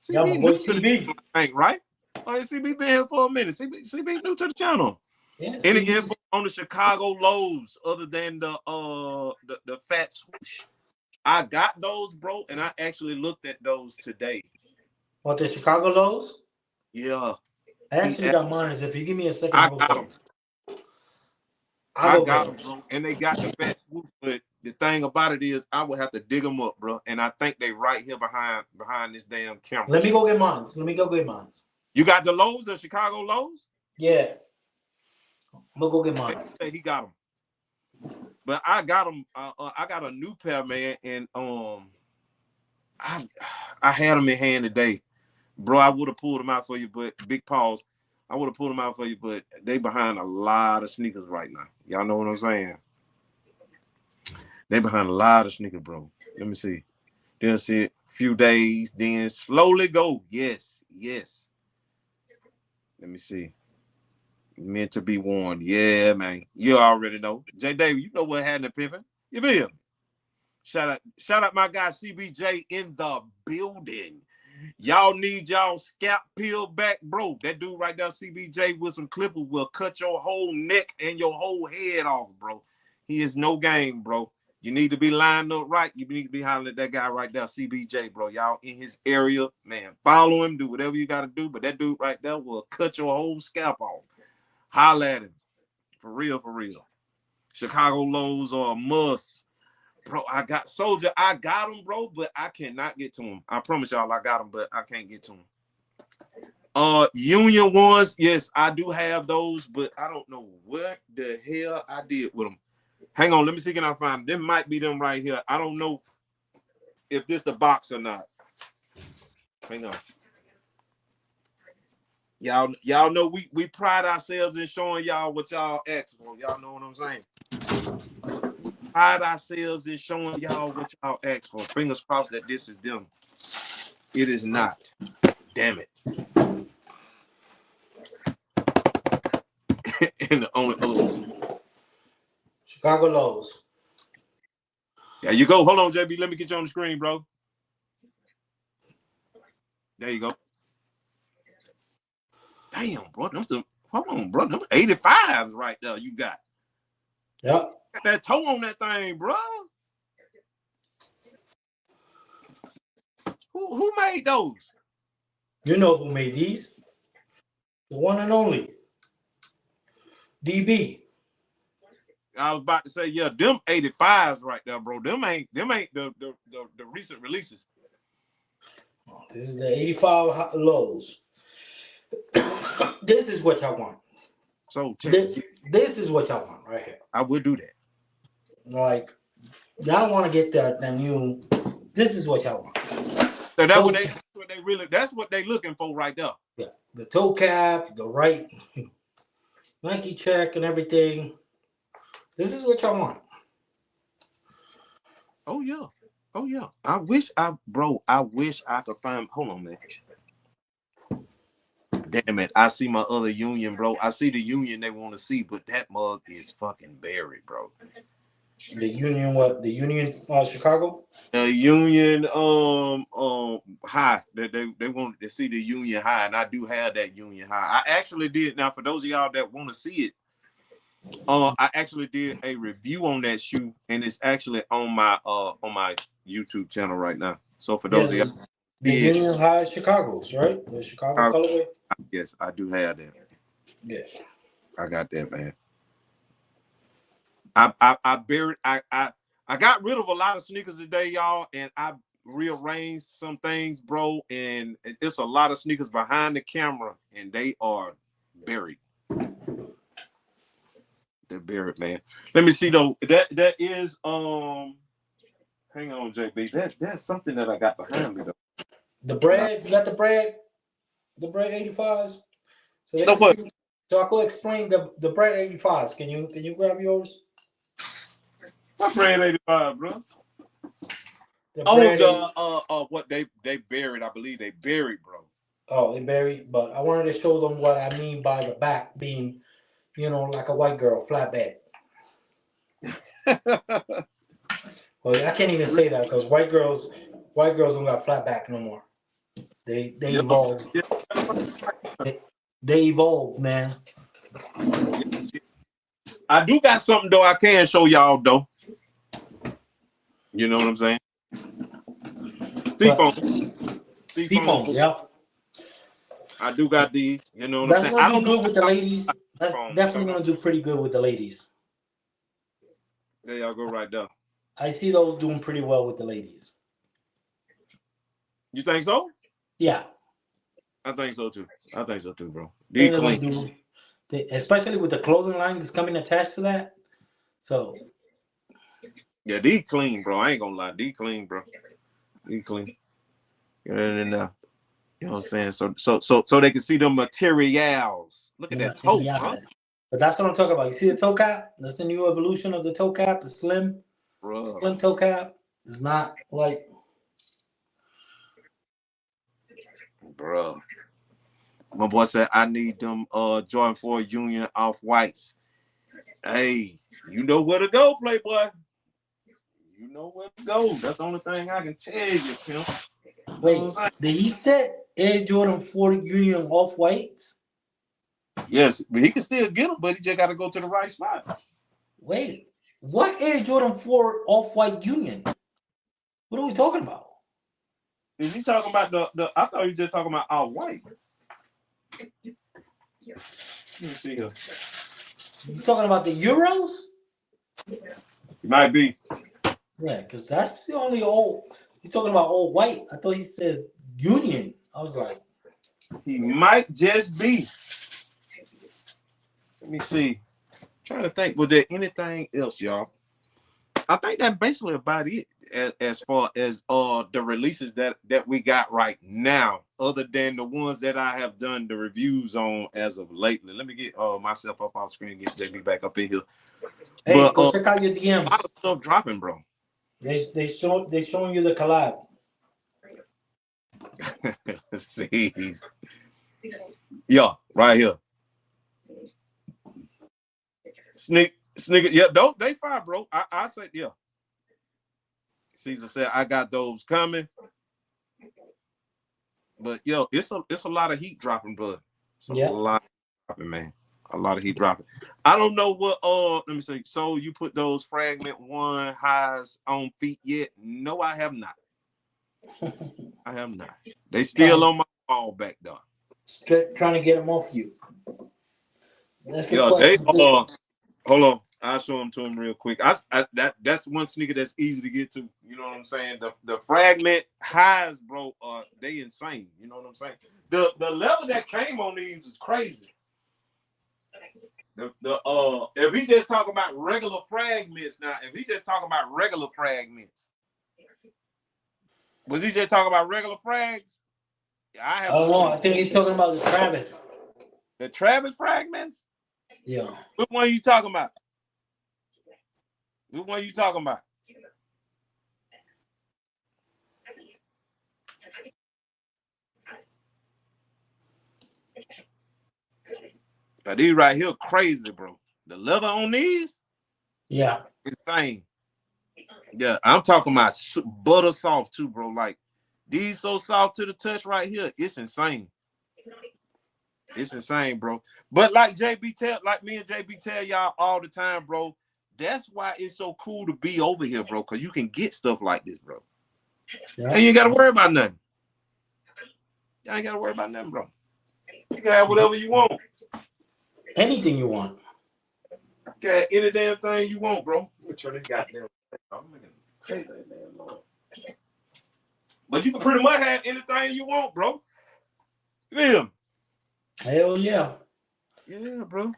Yeah, my CB boy new to the CB. thing, right? CB been here for a minute. CB new to the channel. Yeah, Any CB. info on the Chicago lows other than the fat swoosh? I got those, bro, and I actually looked at those today. What, the Chicago lows? Yeah. I actually got mine. If you give me a second, I I'll go got get them. them. I I'll go got get them, them. bro, and they got the fat swoop. But the thing about it is, I would have to dig them up, bro. And I think they right here behind this damn camera. Let me go get mine. You got the lows, the Chicago lows? Yeah, I'm gonna go get mine. He got them, but I got them. I got a new pair, man, and I had them in hand today, bro. I would have pulled them out for you, but big pause. I would have pulled them out for you, but they behind a lot of sneakers right now. Y'all know what I'm saying? They behind a lot of sneakers, bro. Let me see. Then see it a few days, then slowly go. Yes. Let me see. Meant to be worn. Yeah, man. You already know. J. David, you know what happened, pimping. You feel me? Shout out my guy CBJ in the building. Y'all need y'all scalp peeled back, bro. That dude right there, CBJ, with some clippers will cut your whole neck and your whole head off, bro. He is no game, bro. You need to be lined up right. You need to be hollering at that guy right there, CBJ, bro. Y'all in his area, man. Follow him, do whatever you got to do. But that dude right there will cut your whole scalp off. Holla at him. For real. Chicago lows are a must. Bro, I got Soldier. I got him, bro, but I cannot get to him. I promise y'all I got him, but I can't get to him. Union ones, yes, I do have those, but I don't know what the hell I did with them. Hang on, let me see can I find them. Them might be them right here. I don't know if this the box or not. Hang on. Y'all know we pride ourselves in showing y'all what y'all ask for. Y'all know what I'm saying? We pride ourselves in showing y'all what y'all ask for. Fingers crossed that this is them. It is not. Damn it. And the only other one. Chicago lows. There you go. Hold on, JB. Let me get you on the screen, bro. There you go. Damn, bro. Hold on, bro. Them 85s right there you got. Yep. Got that toe on that thing, bro. Who made those? You know who made these? The one and only DB. I was about to say, yeah, them 85s right there, bro. Them ain't the recent releases. This is the 85 lows. This is what y'all want. So this is what y'all want right here. I would do that. Like, y'all don't want to get that new. This is what y'all want. So that's what they looking for right there. Yeah, the toe cap, the right Nike check, and everything. This is what y'all want. Oh yeah. I wish I could find. Hold on, man. Damn it! I see my other Union, bro. I see the Union they want to see, but that mug is fucking buried, bro. The Union, what? The Union, Chicago. Union, high. They wanted to see the Union high, and I do have that Union high. I actually did. Now, for those of y'all that want to see it, I actually did a review on that shoe, and it's actually on my YouTube channel right now. So for those of y'all, the Union high Chicago's, right? The Chicago colorway. Yes, I do have that. Yeah, I got that, man. I got rid of a lot of sneakers today, y'all, and I rearranged some things, bro. And it's a lot of sneakers behind the camera, and they are buried. They're buried, man. Let me see though. That is hang on, JB. That's something that I got behind me though. The bread, you got the bread 85s. So they No, can what? see, so I could explain the bread 85s. Can you grab yours? My brand 85, bro. The Oh, bread the 80, what they buried. I believe they buried, bro. oh, they buried, but I wanted to show them what I mean by the back being, like a white girl, flat bed. Well, I can't even say that because white girls don't got flat back no more. They Yeah, evolved. yeah, They evolved, man. yeah. I do got something though I can show y'all though. You know what I'm saying? But Seafoam. Seafoam. seafoam, yeah. I do got these. You know what I'm That's saying? gonna I do don't know good with the about ladies. That's seafoam. definitely gonna do pretty good with the ladies. There y'all go right there. I see those doing pretty well with the ladies. You think so? Yeah, I think so too. I think so too, bro. I think These they're gonna clean. do, especially with the clothing line that's coming attached to that. So Yeah, these clean, bro. I ain't gonna lie. These clean, bro. These clean. Get it in there. You know what I'm saying? So they can see the materials. Look at that toe, bro. but that's what I'm talking about. You see the toe cap? That's the new evolution of the toe cap. The Bro. slim toe cap. It's not like. Bro. My boy said I need them Jordan 4 Union off whites. Hey, you know where to go, Playboy. You know where to go. That's the only thing I can tell you, Tim. Wait, did he set Air Jordan 4 Union off whites? Yes, but he can still get them, but he just got to go to the right spot. Wait, what Air Jordan 4 off white Union? What are we talking about? Is he talking about the? I thought he was just talking about all white. Let me see here. You talking about the Euros? It might be. Yeah, because that's the only old. He's talking about all white. I thought he said Union. I was like, He might just be. Let me see. I'm trying to think. Was there anything else, y'all? I think that's basically about it as far as the releases that we got right now, other than the ones that I have done the reviews on as of lately. Let me get myself up off screen and get JB back up in here. hey, But go check out your a lot DMs. of stuff dropping, bro. They showing you the collab. See, yeah, right here. Sneak, yeah, they fire, bro. I say, yeah. Caesar said I got those coming, but yo, it's a lot of heat dropping, bro. It's a lot dropping, man. A lot of heat dropping. I don't know what let me see. So you put those fragment 1 highs on feet yet? No, I have not. I have not. They still on my wall back there. Trying to get them off you. Let's get Yeah, they questions. hold on. I'll show them to him real quick. That's one sneaker that's easy to get to. You know what I'm saying? The fragment highs, bro, they insane. You know what I'm saying? The level that came on these is crazy. If he just talking about regular fragments now, if he just talking about regular fragments, was he just talking about regular frags? I have. I don't know. I think he's talking about the Travis. The Travis fragments? Yeah. Which one are you talking about? Which one are you talking about? But these right here crazy, bro. The leather on these? Yeah. Insane. Yeah, I'm talking about butter soft too, bro. Like these so soft to the touch right here. It's insane. It's insane, bro. But like me and JB tell y'all all the time, bro. That's why it's so cool to be over here, bro. Cause you can get stuff like this, bro. Yeah. And you ain't gotta worry about nothing. You ain't gotta worry about nothing, bro. You can have whatever you want. Anything you want. You can have any damn thing you want, bro. Let me turn this goddamn. I'm making crazy, damn Lord. But you can pretty much have anything you want, bro. Yeah. Hell yeah. Yeah, bro.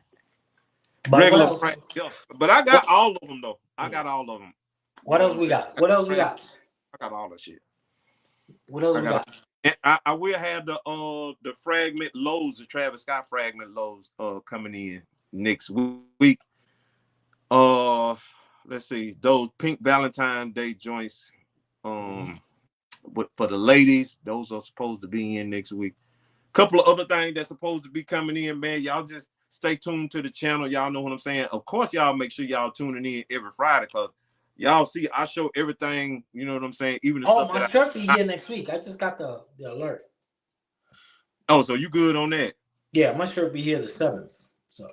But what Regular else? frag. Yeah. But I got all of them though. I got all of them. You What know what else I'm we saying? got? What else we got? I got all that shit. What else I we got. got? And I will have the fragment lows, the Travis Scott fragment lows coming in next week. Uh, let's see those pink Valentine Day joints. For the ladies, those are supposed to be in next week. Couple of other things that's supposed to be coming in, man. Y'all just stay tuned to the channel. Y'all know what I'm saying. Of course, y'all make sure y'all tuning in every Friday because y'all see I show everything. You know what I'm saying. Even the Oh, stuff my that shirt be here next week. I just got the alert. Oh, so you good on that? Yeah, my shirt be here the 7th. So.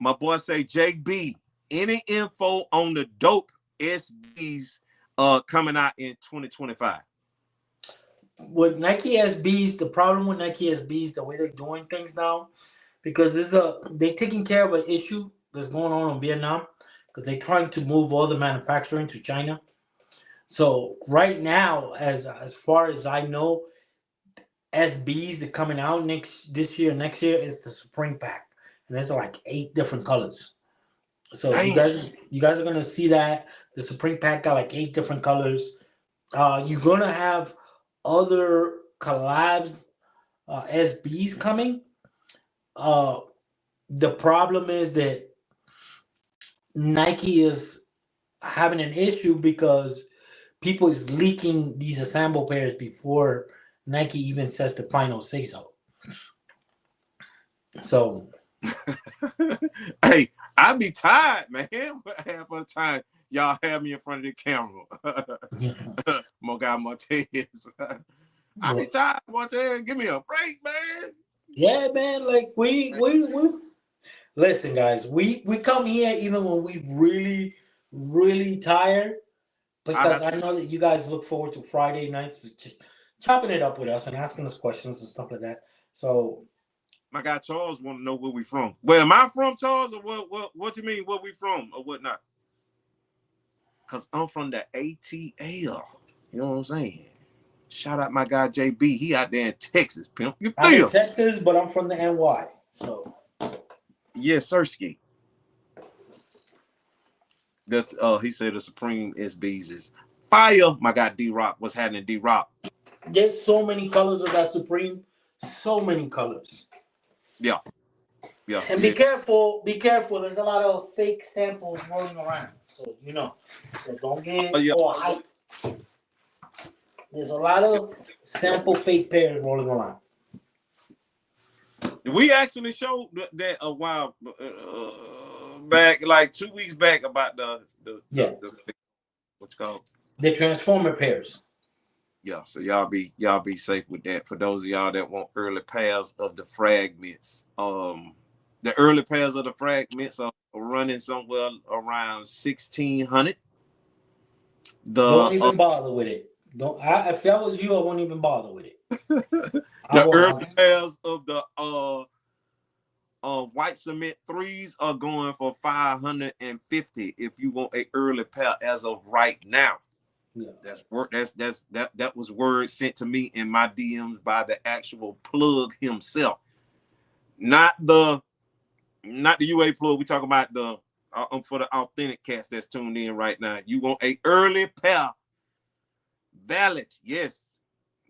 My boy say JB. Any info on the dope SBs coming out in 2025? With Nike SBs, the problem with Nike SBs, the way they're doing things now, because they're taking care of an issue that's going on in Vietnam, because they're trying to move all the manufacturing to China. So right now, as far as I know, SBs that coming out next year is the Supreme pack, and there's like 8 different colors. So Damn. you guys are gonna see that the Supreme pack got like 8 different colors. You're gonna have other collabs, SBs coming. The problem is that Nike is having an issue because people is leaking these assemble pairs before Nike even says the final say so. So Hey, I be tired, man. Half of the time, y'all have me in front of the camera. My guy Montez. I be tired, Montez. Give me a break, man. yeah, man. Like we listen, guys. We come here even when we really tired because I know that you guys look forward to Friday nights, just chopping it up with us and asking us questions and stuff like that. So my guy Charles want to know where we from. Where am I from, Charles, or what you mean? Where we from or whatnot? Cause I'm from the ATL. You know what I'm saying? Shout out my guy JB. He out there in Texas, pimp. You I'm in feel? Texas, but I'm from the NY. So Yes, Sirski. That's he said the Supreme SBs is fire. My guy D Rock. What's happening, D Rock? there's so many colors of that Supreme, so many colors. Yeah, yeah. And be careful, be careful. There's a lot of fake samples rolling around. So so don't get Yeah. all hype. There's a lot of sample fake pairs rolling around. We actually showed that a while back, like 2 weeks back, about the what's called the Transformer pairs. Yeah, so y'all be safe with that. For those of y'all that want early pairs of the fragments, the early pairs of the fragments are running somewhere around 1,600. Don't The even bother with it. Don't. If that was you, I wouldn't even bother with it. I the early won't. pairs of the white cement threes are going for 550 if you want a early pair as of right now. Yeah. That was word sent to me in my DMs by the actual plug himself, not the UA plug. We talking about the for the authentic cats that's tuned in right now. You want a early pair, valid? Yes,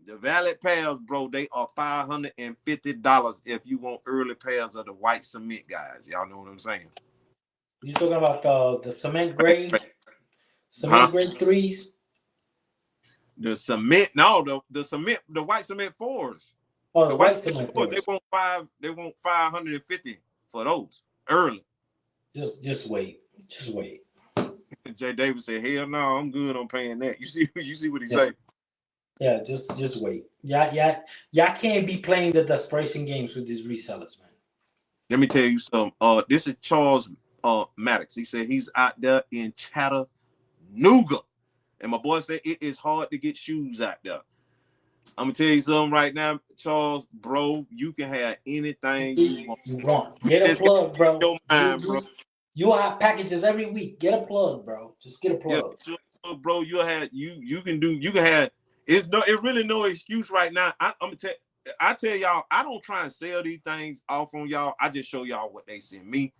the valid pairs, bro. They are $550 if you want early pairs of the white cement guys. Y'all know what I'm saying? You talking about the cement grade, Huh? grade threes? The cement, no, the cement, the white cement fours. Oh, The the white white cement cement fours, fours. they want 550 for those early. Just wait. Just wait. Jay Davis said, "Hell no, I'm good on paying that." You see what he Yeah. say? Yeah, just wait. Y'all can't be playing the desperation games with these resellers, man. Let me tell you something. This is Charles Maddox. He said he's out there in Chattanooga, and my boy said it is hard to get shoes out there. I'm gonna tell you something right now, Charles, bro. You can have anything you want. You Bro. want. Get a Just got plug, bro. your mind, bro. You'll have packages every week. Get a plug, bro. Just get a Yeah, plug. bro. You can have. It's no. It really no excuse right now. I'm gonna tell. I tell y'all, I don't try and sell these things off on y'all. I just show y'all what they send me.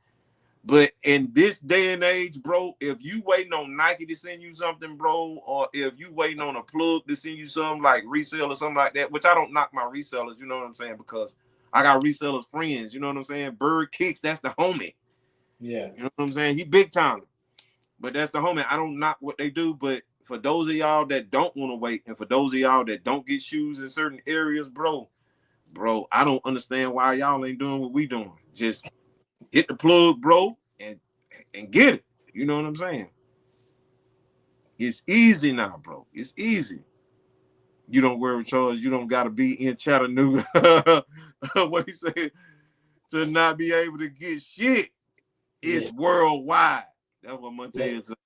But in this day and age, bro, if you waiting on Nike to send you something, bro, or if you waiting on a plug to send you something like resell or something like that, which I don't knock my resellers, you know what I'm saying? Because I got resellers friends, you know what I'm saying? Bird Kicks, that's the homie. Yeah. You know what I'm saying? He big time. But that's the homie. I don't knock what they do, but for those of y'all that don't want to wait, and for those of y'all that don't get shoes in certain areas, bro, I don't understand why y'all ain't doing what we doing. Just hit the plug, bro, and get it. You know what I'm saying? It's easy now, bro. It's easy. You don't worry, Charles. You don't got to be in Chattanooga. What he said, to not be able to get shit. It's worldwide. That's what Montez said.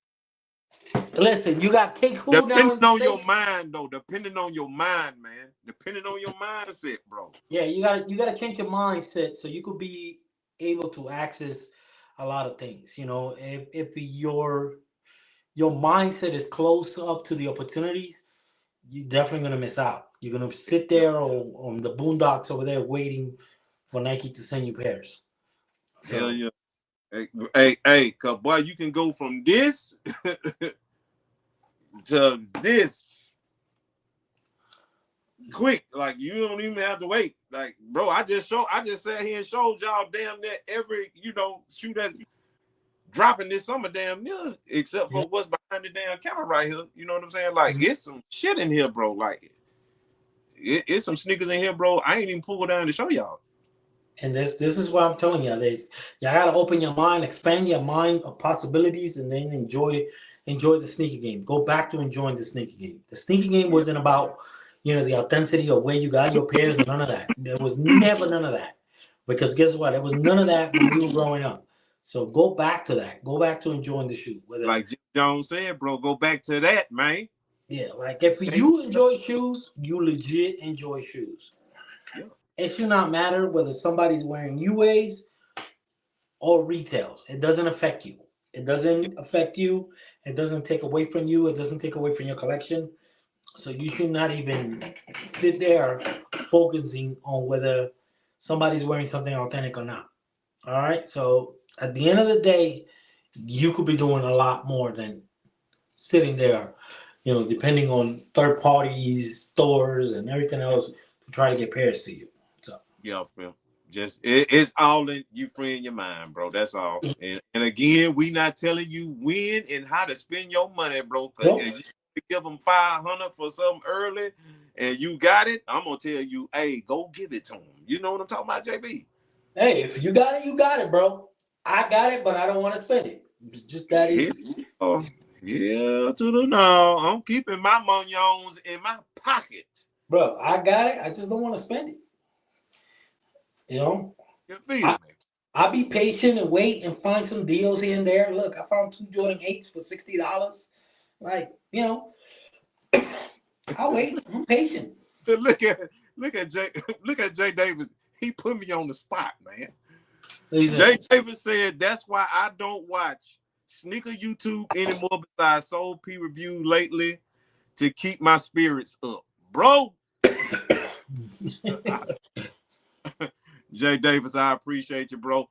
Listen, you got K-Cool now Depending in the on your States. mind, though. Depending on your mind, man. Depending on your mindset, bro. Yeah, you gotta change your mindset so you could be able to access a lot of things. You know, if your mindset is close up to the opportunities, you're definitely gonna miss out. You're gonna sit Yep. there on the boondocks over there waiting for Nike to send you pairs. Hell So yeah. Hey, cause boy, you can go from this to this quick. Like you don't even have to wait. Like, bro, I just sat here and showed y'all damn near every, shoe that dropping this summer damn near, except yeah. for what's behind the damn counter right here. You know what I'm saying? Like, it's some shit in here, bro. Like, it's some sneakers in here, bro. I ain't even pulled down to show y'all. And this is what I'm telling you. You gotta open your mind, expand your mind of possibilities, and then enjoy the sneaker game. Go back to enjoying the sneaker game. The sneaker game Yeah. wasn't about the authenticity of where you got your pairs and none of that. There was never none of that. Because guess what? There was none of that when we were growing up. So go back to that. Go back to enjoying the shoe. Whether Like Jim Jones said, bro, go back to that, man. yeah, like if Can't you enjoy shoes, you legit enjoy shoes. Yeah. It should not matter whether somebody's wearing UAs or retails. It doesn't affect you. It Yeah. doesn't affect you. It doesn't take away from you. It doesn't take away from your collection. So you should not even sit there focusing on whether somebody's wearing something authentic or not. All right. So at the end of the day, you could be doing a lot more than sitting there, depending on third parties, stores, and everything else to try to get pairs to you. So Yeah, Phil. Just it's all in you free in your mind, bro. That's all. And again, we not telling you when and how to spend your money, bro. Cause nope. if you give them 500 for something early and you got it, I'm gonna tell you, hey, go give it to them. You know what I'm talking about, JB? Hey, if you got it, you got it, bro. I got it, but I don't want to spend it. It's just that Yeah, easy. yeah, to the no. I'm keeping my monions in my pocket. Bro, I got it. I just don't want to spend it. You know, You feel I me? I be patient and wait and find some deals here and there. Look, I found two Jordan 8s for $60. Like, I'll wait. I'm patient. look at look at Jay look at Jay Davis. He put me on the spot, man. Jay Davis said that's why I don't watch sneaker YouTube anymore besides Soul P review lately to keep my spirits up. Bro, Jay Davis, I appreciate you, bro.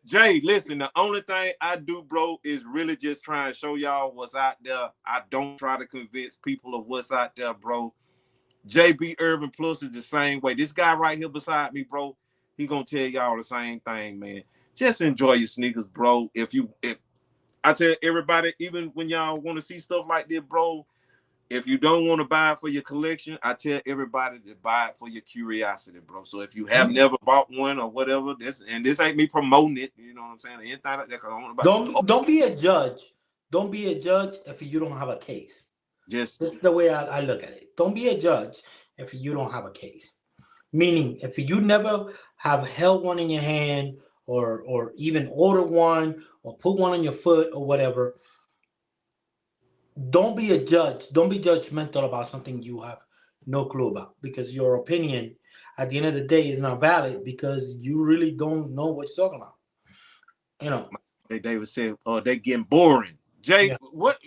Jay, listen, the only thing I do, bro, is really just try and show y'all what's out there. I don't try to convince people of what's out there, bro. JB Urban Plus is the same way. This guy right here beside me, bro, he gonna tell y'all the same thing, man. Just enjoy your sneakers, bro. If I tell everybody, even when y'all want to see stuff like this, bro, if you don't want to buy it for your collection, I tell everybody to buy it for your curiosity, bro. So if you have never bought one or whatever, this ain't me promoting it, you know what I'm saying? Anything like that, 'cause I want to buy. Don't be a judge. Don't be a judge if you don't have a case. Just This is the way I look at it. Don't be a judge if you don't have a case. Meaning, if you never have held one in your hand or even ordered one or put one on your foot or whatever, don't be a judge. Don't be judgmental about something you have no clue about because your opinion at the end of the day is not valid because you really don't know what you're talking about. You know. David said, they getting boring. Jay, Yeah. what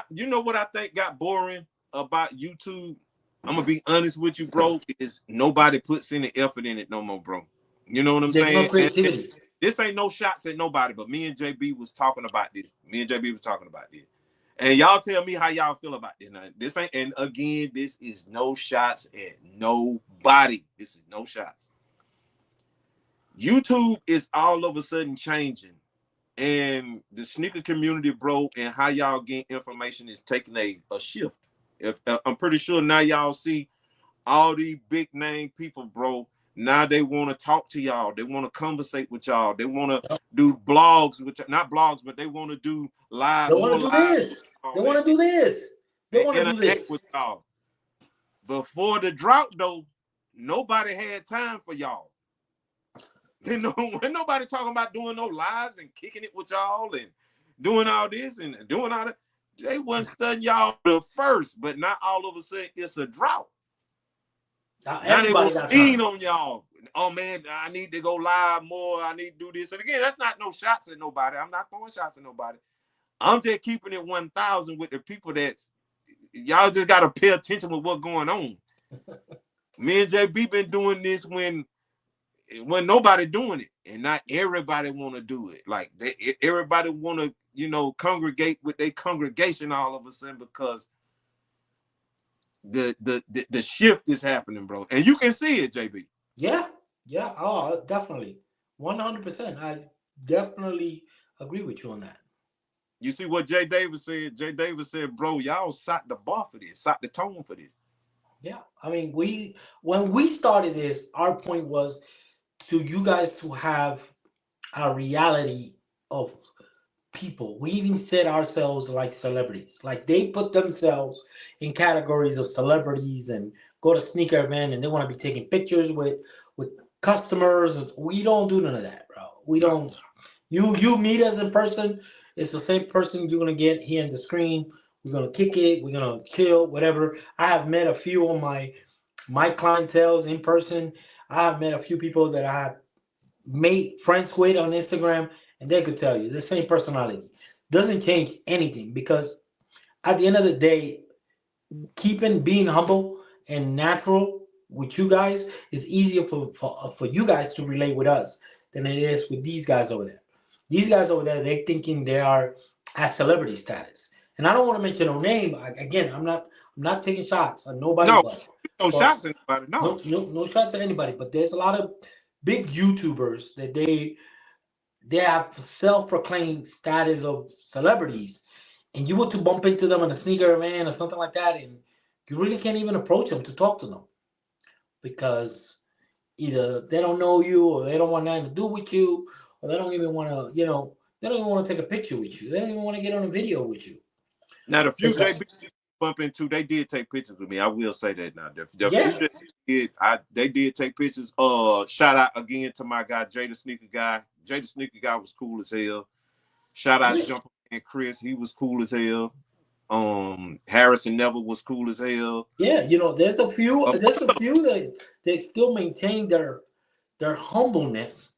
you know what I think got boring about YouTube? I'm gonna be honest with you, bro. Is nobody puts any effort in it no more, bro. You know what I'm There's no saying? And creativity. this ain't no shots at nobody, but me and JB was talking about this. Me and JB was talking about this. And y'all tell me how y'all feel about this. Now, this ain't, and again, this is no shots at nobody. This is no shots. YouTube is all of a sudden changing. And the sneaker community, bro, and how y'all get information is taking a shift. If I'm pretty sure now y'all see all these big name people, bro. Now they want to talk to y'all. They want to conversate with y'all. They want to do blogs, which not blogs, but they want to do They live, want more to do live, this. They want to do this. They and want to do interact this. with y'all. Before the drought, though, nobody had time for y'all. They know when nobody talking about doing no lives and kicking it with y'all and doing all this and doing all that. They wasn't studying y'all the first, but not all of a sudden it's a drought. Now they Everybody want got to lean time. on y'all. Oh man, I need to go live more. I need to do this. And again, that's not no shots at nobody. I'm not throwing shots at nobody. I'm just keeping it 1,000 with the people that's y'all just gotta pay attention with what's going on. Me and JB been doing this when nobody doing it, and not everybody want to do it. Like everybody want to, congregate with their congregation all of a sudden because the shift is happening, bro, and you can see it, JB. Yeah, yeah. Oh, definitely, 100%. I definitely agree with you on that. You see what Jay Davis said? Jay Davis said, "Bro, y'all set the bar for this, set the tone for this." Yeah, I mean, when we started this, our point was to you guys to have a reality of people. We even said ourselves like celebrities. Like they put themselves in categories of celebrities and go to sneaker event and they want to be taking pictures with customers. We don't do none of that, bro. We No. don't. You meet us in person. It's the same person you're gonna get here in the screen. We're gonna kick it. We're gonna chill, whatever. I have met a few of my clientels in person. I have met a few people that I have made friends with on Instagram, and they could tell you the same personality doesn't change anything because at the end of the day, keeping being humble and natural with you guys is easier for you guys to relate with us than it is with these guys over there. These guys over there, they're thinking they are at celebrity status, and I don't want to mention no name. Again, I'm not taking shots on nobody, No, but no but shots at anybody. No. no shots at anybody. But there's a lot of big YouTubers that they have self-proclaimed status of celebrities, and you were to bump into them in a sneaker event or something like that, and you really can't even approach them to talk to them because either they don't know you or they don't want nothing to do with you or they don't even want to, they don't even want to take a picture with you. They don't even want to get on a video with you. Now the few Because, JB bump into, they did take pictures with me. I will say that now. The yeah, few that they did take pictures. Shout out again to my guy Jay the Sneaker Guy. Jay the Sneaker Guy was cool as hell. Shout out yeah, Jumper and Chris, he was cool as hell. Harrison Neville was cool as hell. yeah. There's a few, Uh, that they still maintain their humbleness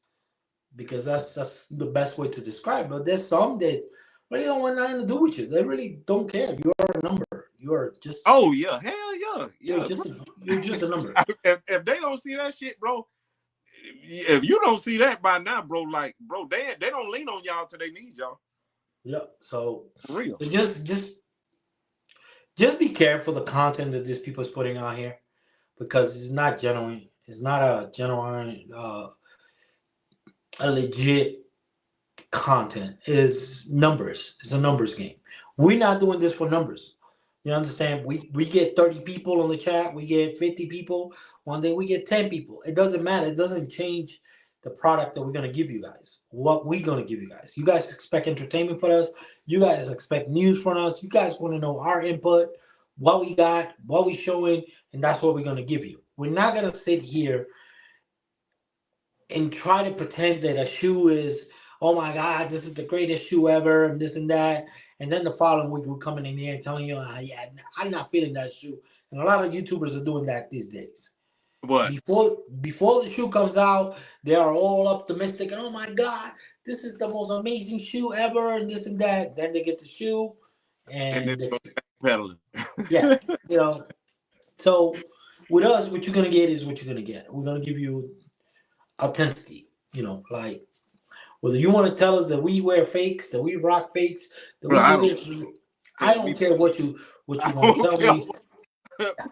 because that's the best way to describe it. But there's some that really don't want nothing to do with you. They really don't care. You are a number. You are just oh yeah, hell yeah, you're yeah. just a number. If they don't see that shit, bro, if you don't see that by now, bro, like, bro, they don't lean on y'all till they need y'all. Yeah. So, For real. so just be careful the content that these people is putting out here because it's not genuine. It's not a genuine, a legit content. It's numbers. It's a numbers game. We're not doing this for numbers. You understand? We get 30 people on the chat. We get 50 people. One day we get 10 people. It doesn't matter. It doesn't change the product that we're going to give you guys. What we're going to give you guys. You guys expect entertainment from us. You guys expect news from us. You guys want to know our input, what we got, what we showing, and that's what we're going to give you. We're not going to sit here and try to pretend that a shoe is, oh my God, this is the greatest shoe ever, and this and that. And then the following week, we're coming in here and telling you, yeah, I'm not feeling that shoe. And a lot of YouTubers are doing that these days. What? Before the shoe comes out, they are all optimistic and oh my God, this is the most amazing shoe ever, and this and that. Then they get the shoe, And then and go pedaling. yeah, you know, So with us, what you're gonna get is what you're gonna get. We're gonna give you authenticity. Like whether you want to tell us that we wear fakes, that we rock fakes, that Bro, we I do don't this, I tell don't me. care what I you want to don't tell care. me.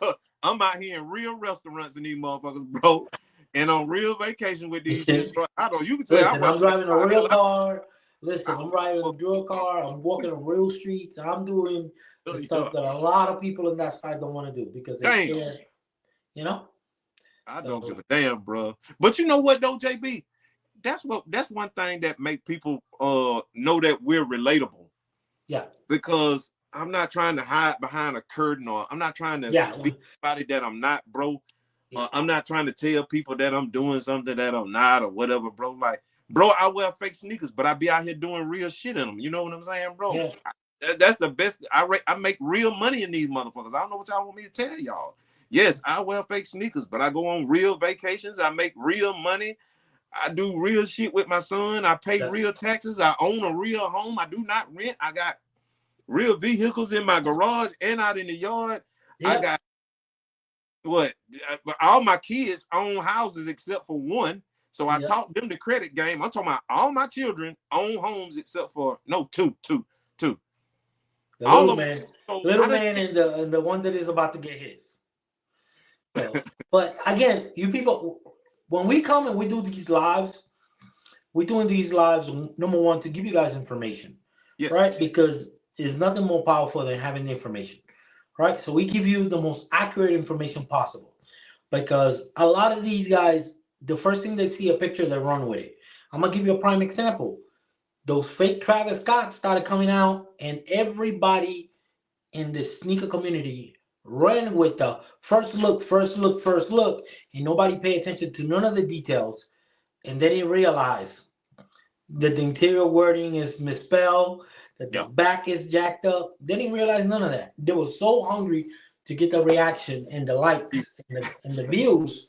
Bro, I'm out here in real restaurants in these motherfuckers, bro, and on real vacation with This these shits, shit. bro. I don't. You can say I Listen, wear I'm fakes driving a out here real like car. Listen, I I'm don't riding a give real a fuck. car. I'm walking on real streets. I'm doing the Yeah. stuff that a lot of people on that side don't want to do because they Damn, scared. You know. I don't give So a damn, bro. But you know what though, JB? That's one thing that make people know that we're relatable. yeah, Because I'm not trying to hide behind a curtain, or I'm not trying to yeah, be somebody that I'm not, bro. yeah, I'm not trying to tell people that I'm doing something that I'm not or whatever, bro. Like, bro, I wear fake sneakers, but I be out here doing real shit in them. You know what I'm saying, bro? yeah. That's the best. I make real money in these motherfuckers. I don't know what y'all want me to tell y'all. Yes, I wear fake sneakers, but I go on real vacations. I make real money. I do real shit with my son. I pay That, real taxes. I own a real home. I do not rent. I got real vehicles in my garage and out in the yard. I yeah, got what? All my kids own houses except for one. So I yeah. taught them the credit game. I'm talking about all my children own homes except for no two. The All little of them. man, So little I didn't. man, and the one that is about to get his. So, but again, you people, when we come and we do these lives, we're doing these lives number one to give you guys information, Yes. right? Because there's nothing more powerful than having the information, right? So we give you the most accurate information possible because a lot of these guys, the first thing they see a picture, they run with it. I'm gonna give you a prime example. Those fake Travis Scott started coming out, and everybody in the sneaker community ran with the first look, and nobody paid attention to none of the details, and they didn't realize that the interior wording is misspelled, that the Yeah. back is jacked up. They didn't realize none of that. They were so hungry to get the reaction and the likes and the views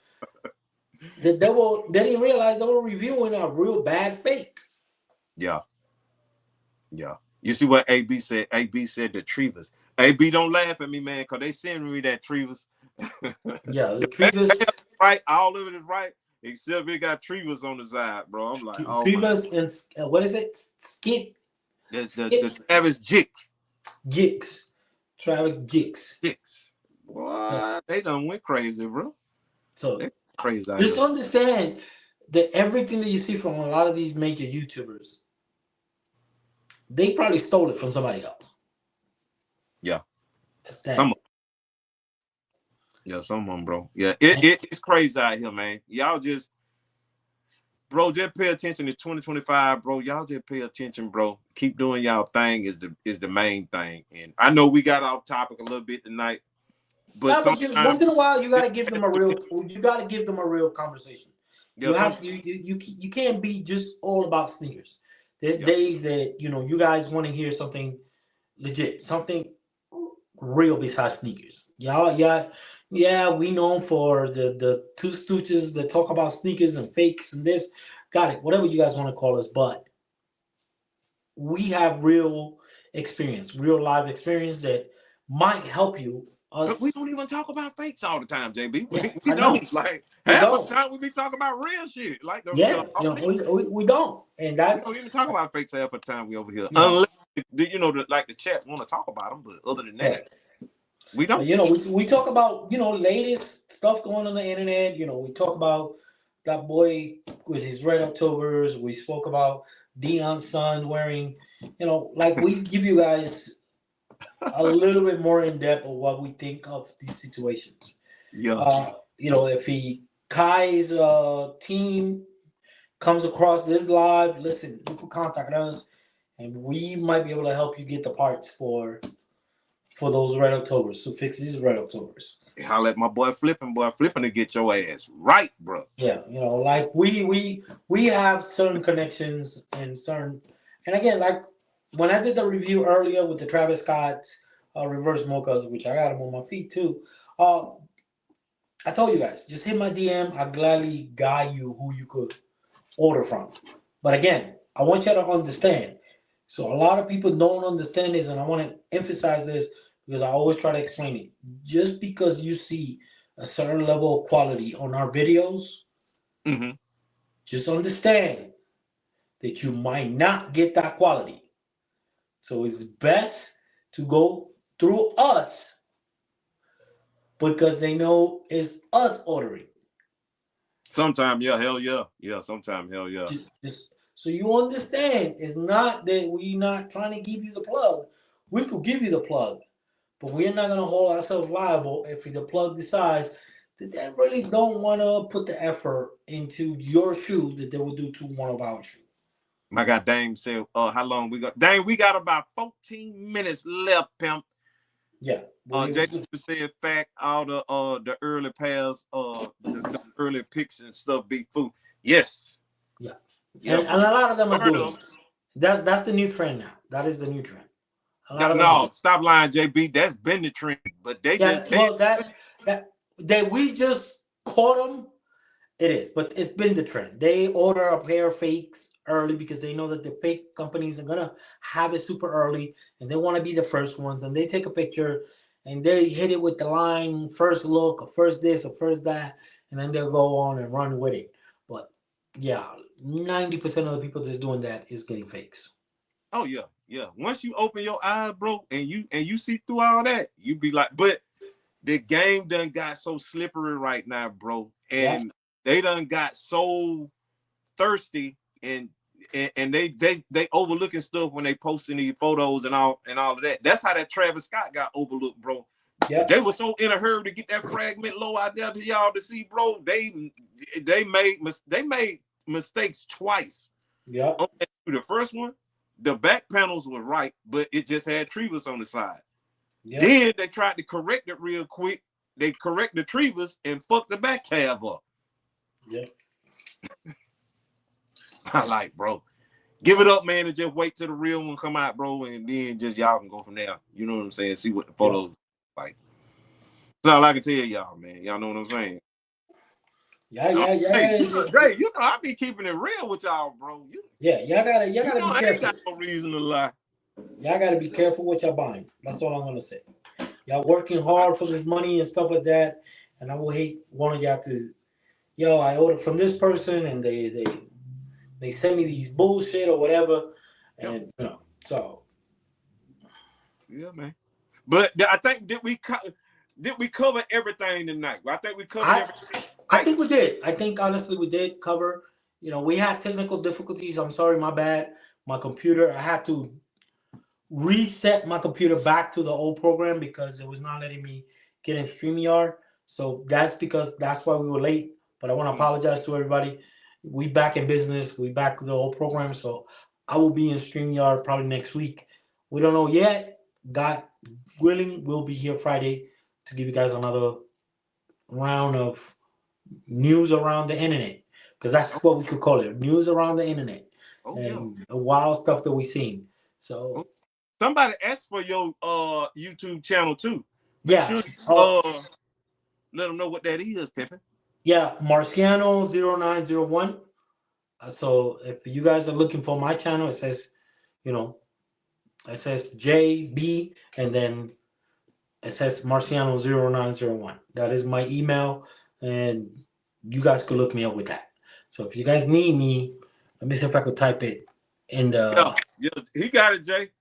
that they didn't realize they were reviewing a real bad fake. Yeah. Yeah. You see what AB said? AB said the Trevas. AB, don't laugh at me, man, because they sending me that Trevas. Yeah, the That Trevas, tab is right. All of it is right, except it got Trevas on the side, bro. I'm like, oh my. Trevas and what is it? The Travis Jigs, Travis Jigs. Jicks. Yeah. What? They done went crazy, bro. So They crazy out just here. understand that everything that you see from a lot of these major YouTubers, they probably stole it from somebody else. Yeah. Just Some that. yeah, some of them, bro. Yeah, it's crazy out here, man. Y'all just bro, just pay attention. It's 2025, bro. Y'all just pay attention, bro. Keep doing y'all thing is the main thing. And I know we got off topic a little bit tonight, but No, but once sometimes in a while you gotta give them a real. You gotta give them a real conversation. yeah, You some have you can't be just all about sneakers. There's yeah, days that you guys want to hear something legit, something real besides sneakers. Y'all, yeah, we known for the two stooges that talk about sneakers and fakes and this. Got it. Whatever you guys want to call us, but we have real experience, real live experience that might help you. but we Us, don't even talk about fakes all the time, JB. yeah, We I know. don't like We half of don't. the time we be talking about real shit. Like the Yeah, homie. we don't, and We that's don't even talk about fakes half the time we over here. you know, Unless like the chat want to talk about them, but other than right. that, we But don't. we talk about latest stuff going on the internet. We talk about that boy with his Red Octobers. We spoke about Dion's son wearing, like we give you guys a little bit more in depth of what we think of these situations. Yeah. If he Kai's team comes across this live, listen, you can contact us, and we might be able to help you get the parts for those Red Octobers to fix these Red Octobers. I'll let my boy flipping to get your ass right, bro. Yeah, like we have certain connections and again, like when I did the review earlier with the Travis Scott reverse mochas, which I got them on my feet too. I told you guys, just hit my DM. I'll gladly guide you who you could order from. But again, I want you to understand. So a lot of people don't understand this, and I want to emphasize this because I always try to explain it. Just because you see a certain level of quality on our videos, just understand that you might not get that quality. So it's best to go through us because they know it's us ordering. Sometimes, yeah, hell yeah. Yeah, sometimes, hell yeah. Just so you understand, it's not that we're not trying to give you the plug. We could give you the plug, but we're not going to hold ourselves liable if the plug decides that they really don't want to put the effort into your shoe that they will do to one of our shoes. My God, Dame said, how long we got? Dame, we got about 14 minutes left, pimp. Yeah. Jay said, fact, all the early pairs, the early picks and stuff beat food. Yes. Yeah. And a lot of them are doing it. That's the new trend now. That is the new trend. No, stop lying, JB. That's been the trend. But they just we just caught them. It is, but it's been the trend. They order a pair of fakes early because they know that the fake companies are gonna have it super early, and they want to be the first ones. And they take a picture, and they hit it with the line first look, or first this, or first that, and then they'll go on and run with it. But yeah, 90% of the people that's doing that is getting fakes. Oh yeah, yeah. Once you open your eyes, bro, and you see through all that, you be like, but the game done got so slippery right now, bro, and they done got so thirsty and they overlooking stuff when they posting these photos and all of that. That's how that Travis Scott got overlooked, bro. Yep. They were so in a hurry to get that fragment low out there to y'all to see, bro. They made mistakes twice. Yeah. The first one, the back panels were right, but it just had Trevis on the side. Yep. Then they tried to correct it real quick. They correct the Trevis and fucked the back tab up. Yeah. I like, bro. Give it up, man, and just wait till the real one come out, bro, and then just y'all can go from there. You know what I'm saying? See what the photos like. That's all I can tell y'all, man. Y'all know what I'm saying? Yeah. Hey, you know, I be keeping it real with y'all, bro. Y'all gotta be careful. I ain't got no reason to lie. Y'all gotta be careful what y'all buying. That's all I'm gonna say. Y'all working hard for this money and stuff like that, and I will hate one of y'all to, I ordered from this person and they send me these bullshit or whatever, and so. Yeah, man. But I think did we cover everything tonight? I think we covered everything. I think we did. I think honestly we did cover. We had technical difficulties. I'm sorry, my bad. My computer, I had to reset my computer back to the old program because it was not letting me get in StreamYard. So that's why we were late. But I want to apologize to everybody. We back in business. We back to the old program. So I will be in StreamYard probably next week. We don't know yet. God willing, we'll be here Friday to give you guys another round of news around the internet, because that's what we could call it, news around the internet and the wild stuff that we've seen. So somebody asked for your YouTube channel too. Make sure you, let them know what that is, Pimpin. Yeah, Marciano0901. So if you guys are looking for my channel, it says, it says JB and then it says Marciano0901. That is my email, and you guys could look me up with that. So if you guys need me, let me see if I could type it in the. Yeah, he got it, Jay.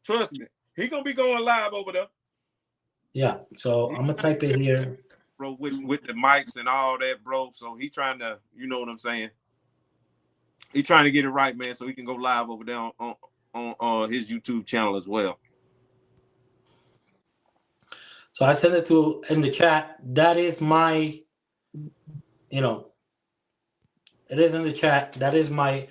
Trust me, he gonna be going live over there. Yeah, so I'm gonna type it here, bro, with the mics and all that, bro. So he trying to, you know what I'm saying? He trying to get it right, man, so he can go live over there on his YouTube channel as well. So I sent it in the chat. That is my, it is in the chat. That is my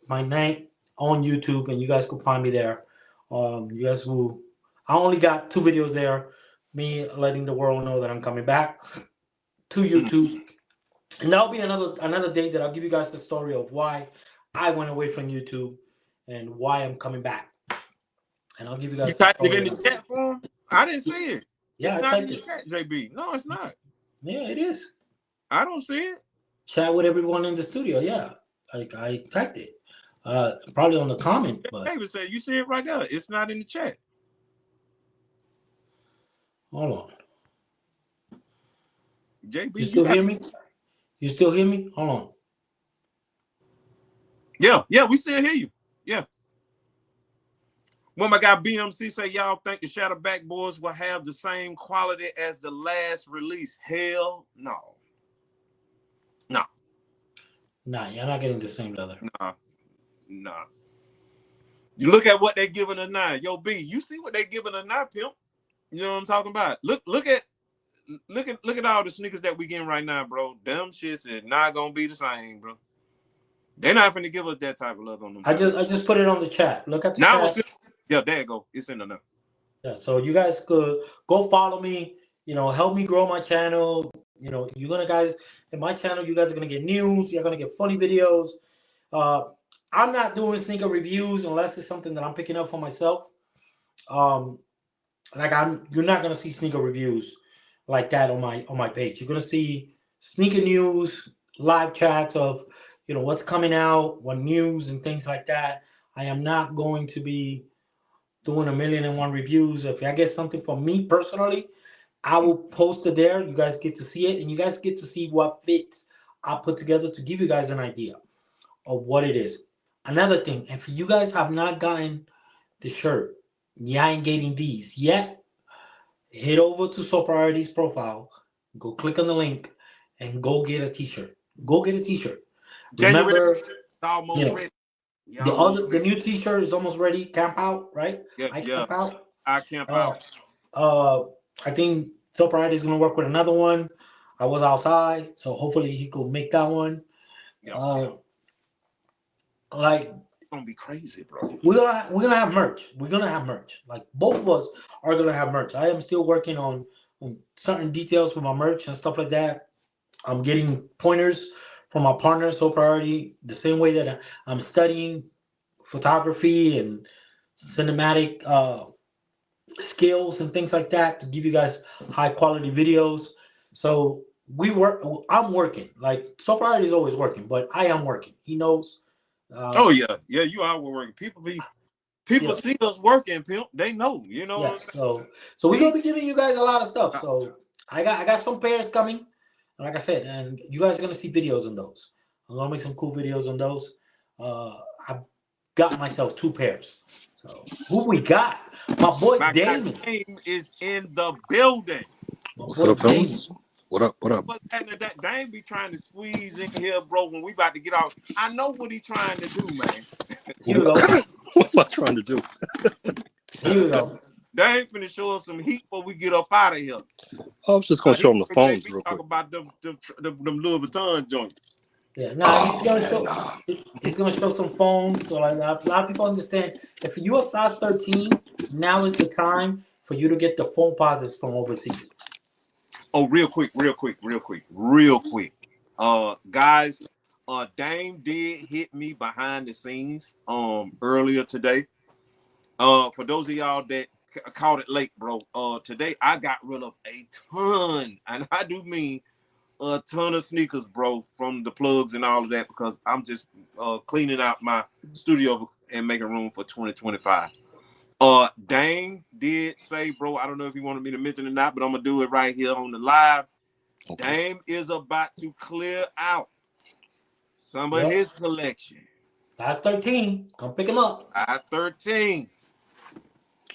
name on YouTube, and you guys can find me there. You guys will. I only got 2 videos there. Me letting the world know that I'm coming back to YouTube, and that'll be another day that I'll give you guys the story of why I went away from YouTube and why I'm coming back. And I'll give you guys. You typed it in the chat form? I didn't see it. Yeah, it's I not in typed the chat, JB. No, it's not. Yeah, it is. I don't see it. Chat with everyone in the studio. Yeah, I typed it. Probably on the comment. But David said you see it right there. It's not in the chat. Hold on. JB, You you still got. hear me? You still hear me? Hold on. Yeah, we still hear you. Yeah. When my guy BMC say y'all think the Shadowback Boys will have the same quality as the last release? Hell no. No. Nah, you're not getting the same leather. Nah. You look at what they giving us now. Yo, B, you see what they giving us now, pimp. You know what I'm talking about? Look at all the sneakers that we getting right now, bro. Them shits is not gonna be the same, bro. They're not finna give us that type of love on them. I just put it on the chat. Look at the Now chat. yeah, there you go. It's in there. Yeah, so you guys could go follow me. Help me grow my channel. You're gonna guys in my channel. You guys are gonna get news. You're gonna get funny videos. I'm not doing sneaker reviews unless it's something that I'm picking up for myself. You're not gonna see sneaker reviews like that on my page. You're gonna see sneaker news, live chats of what's coming out, what news and things like that. I am not going to be doing 1,000,001 reviews. If I get something from me personally, I will post it there. You guys get to see it, and you guys get to see what fits I put together to give you guys an idea of what it is. Another thing, if you guys have not gotten the shirt, you ain't getting these yet, head over to So Priority's profile, go click on the link, and go get a t-shirt. Go get a t-shirt. January Remember, almost ready. the new t-shirt is almost ready. Camp out, right? Yeah, Camp out. I camp out. I think So Priority is gonna work with another one. I was outside, so hopefully he could make that one. Yeah. Like It's gonna be crazy, bro. we're gonna have merch. We're gonna have merch. Like both of us are gonna have merch. I am still working on certain details for my merch and stuff like that. I'm getting pointers from my partner, So Priority, the same way that I'm studying photography and cinematic skills and things like that to give you guys high quality videos. So I'm working. Like So Priority is always working, but I am working. He knows. Oh yeah, you are working. People see us working, pimp. They know, Yeah. So we're gonna be giving you guys a lot of stuff. So I got some pairs coming, like I said, and you guys are gonna see videos on those. I'm gonna make some cool videos on those. I got myself 2 pairs. So who we got? My boy Damon. Dame is in the building. What's up, fellas? What up? But that Dame be trying to squeeze in here, bro. When we about to get out, I know what he trying to do, man. Here we go. What am I trying to do? Here we go. Dame finna show us some heat before we get up out of here. I was just gonna show him the phones real quick. Talk about them Louis Vuitton joints. Yeah, he's gonna show some phones. So like a lot of people understand, if you're a size 13, now is the time for you to get the phone posits from overseas. Oh, real quick. Guys, Dame did hit me behind the scenes earlier today. For those of y'all that caught it late, bro. Today I got rid of a ton, and I do mean a ton of sneakers, bro, from the plugs and all of that, because I'm just cleaning out my studio and making room for 2025. Dame did say, bro, I don't know if you wanted me to mention it or not, but I'm gonna do it right here on the live. Okay. Dame is about to clear out some of his collection. Size 13. Come pick him up. Size 13.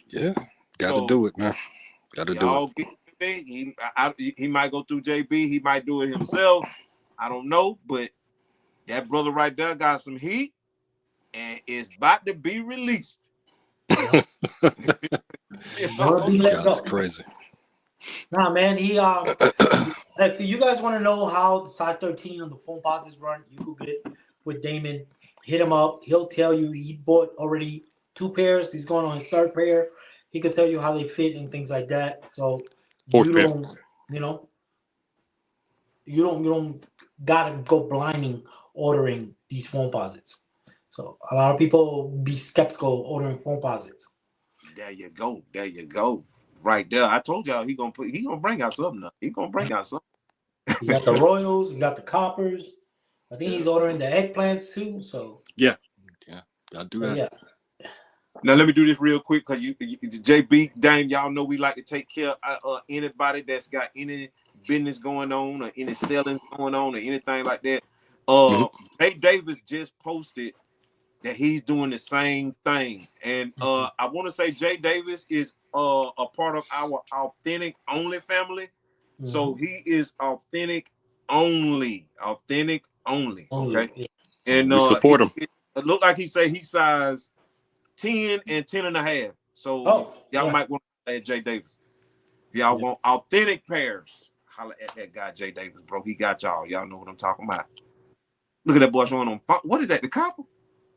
Yeah, gotta do it, man. Gotta do it. He might go through JB. He might do it himself. I don't know, but that brother right there got some heat, and it's about to be released. That's crazy. Nah, man. If you guys want to know how the size 13 on the phone posits run, you could get with Damon. Hit him up. He'll tell you he bought already 2 pairs. He's going on his 3rd pair. He could tell you how they fit and things like that. So you don't gotta go blinding ordering these phone posits. So a lot of people be skeptical ordering phone posits. There you go. Right there. I told y'all he gonna bring out something. He gonna bring out something. You got the Royals, you got the Coppers. I think he's ordering the eggplants too. So yeah, gotta do that. Yeah. Now let me do this real quick because you JB Dame, y'all know we like to take care of anybody that's got any business going on or any sellings going on or anything like that. Jay Davis just posted that he's doing the same thing, and I want to say Jay Davis is a part of our authentic only family. So he is authentic only. Okay, and we support him. It looked like he said he size 10 and 10 and a half. So y'all might want to add Jay Davis. If y'all want authentic pairs, holla at that guy Jay Davis, bro. He got y'all. Y'all know what I'm talking about. Look at that boy showing on. What is that? The copper?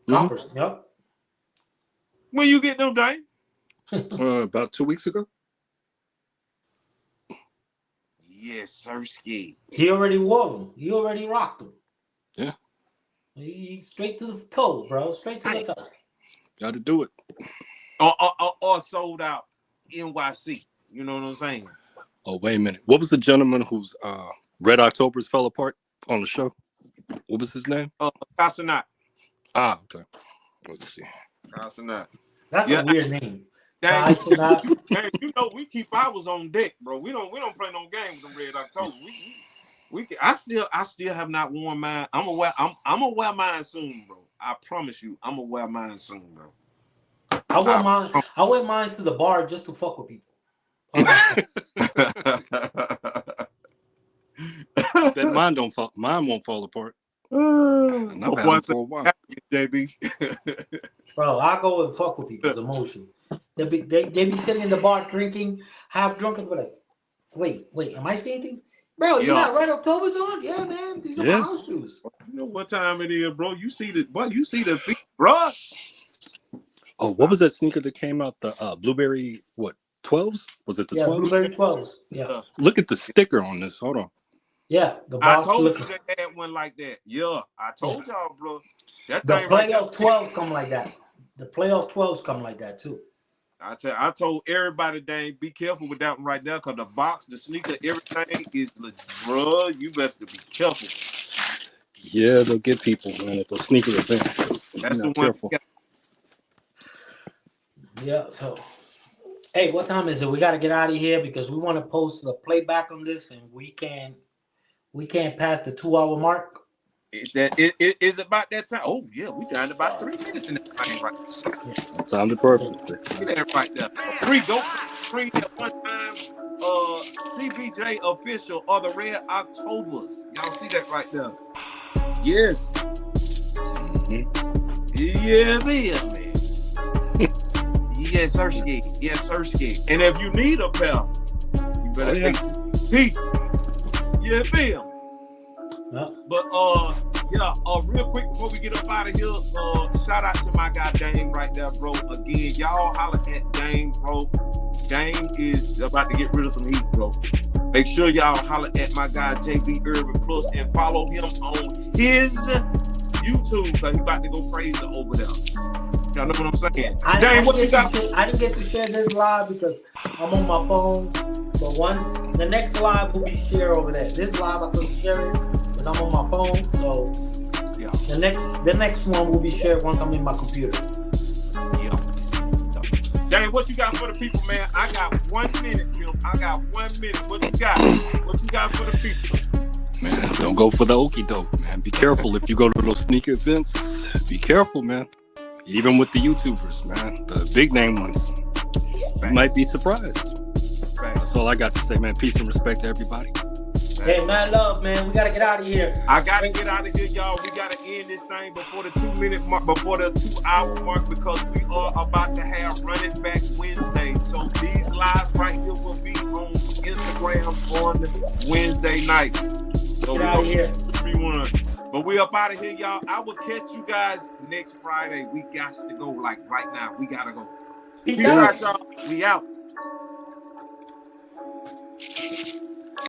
Coppers, yep. When you get them, Dane? About 2 weeks ago. Yes, sir, ski. He already wore them. He already rocked them. Yeah. He straight to the toe, bro. Straight to the toe. Got to do it. Or sold out NYC. You know what I'm saying? Oh, wait a minute. What was the gentleman whose Red Octobers fell apart on the show? What was his name? Casanat. Ah, okay. Let's see. Casanat. That's a weird name. Dang, you know we keep ours on deck, bro. We don't play no game with them Red October. I still have not worn mine. I'm gonna wear mine soon, bro. I promise you, I'm gonna wear mine soon, bro. I wear mine to the bar just to fuck with people. That mine won't fall apart. And I've had them for a while. JB. Bro, I go and fuck with people's emotion. They be sitting in the bar drinking, half drunk, and be like, wait, am I skating? Bro, you got Red Octobers on? Yeah, man. These are my house shoes. You know what time it is, bro. You see the feet, bro. Oh, what was that sneaker that came out? The blueberry, 12s? Was it the 12s? Blueberry 12s. Yeah. Look at the sticker on this. Hold on. Yeah, I told you they had one like that. Yeah, I told y'all, bro. The playoff 12s come like that. The playoff 12s come like that too. I told everybody, dang, be careful with that one right there, because the box, the sneaker, everything is, bro. You better be careful. Yeah, they'll get people, man, at those sneaker events. That's the one. Careful. Yeah. So, hey, what time is it? We got to get out of here because we want to post the playback on this, and we can't pass the 2-hour mark. Is about that time. Oh yeah, we down to about 3 minutes in that thing right now. Time to perfect. See that right there. Three at one time. CBJ official or the Red Octobers. Y'all see that right there? Yes. Yeah, man. Yes, Sirski. Yes, Sirski. And if you need a pair, you better Pete. Yeah, fam. But real quick before we get up out of here, shout out to my guy Dame right there, bro. Again, y'all holler at Dame, bro. Dame is about to get rid of some heat, bro. Make sure y'all holler at my guy JB Urban Plus and follow him on his YouTube because he about to go crazy over there. Y'all know what I'm saying? Dame, what you got? I didn't get to share this live because I'm on my phone. But the next live will be shared over there. This live I couldn't share it because I'm on my phone. So the next one will be shared once I'm in my computer. Yeah. Dang, what you got for the people, man? I got 1 minute, Phil. I got 1 minute. What you got? What you got for the people? Man, don't go for the okie doke, man. Be careful if you go to those sneaker events. Be careful, man. Even with the YouTubers, man. The big name ones. You might be surprised. That's all I got to say, man. Peace and respect to everybody. Hey, man, love, man. We got to get out of here. I got to get out of here, y'all. We got to end this thing before the 2 minute mark, before the 2 hour mark, because we are about to have Running Back Wednesday. So these lives right here will be on Instagram on Wednesday night. So get out of here. But we up out of here, y'all. I will catch you guys next Friday. We got to go, like right now. We got to go. Peace out, y'all. We out.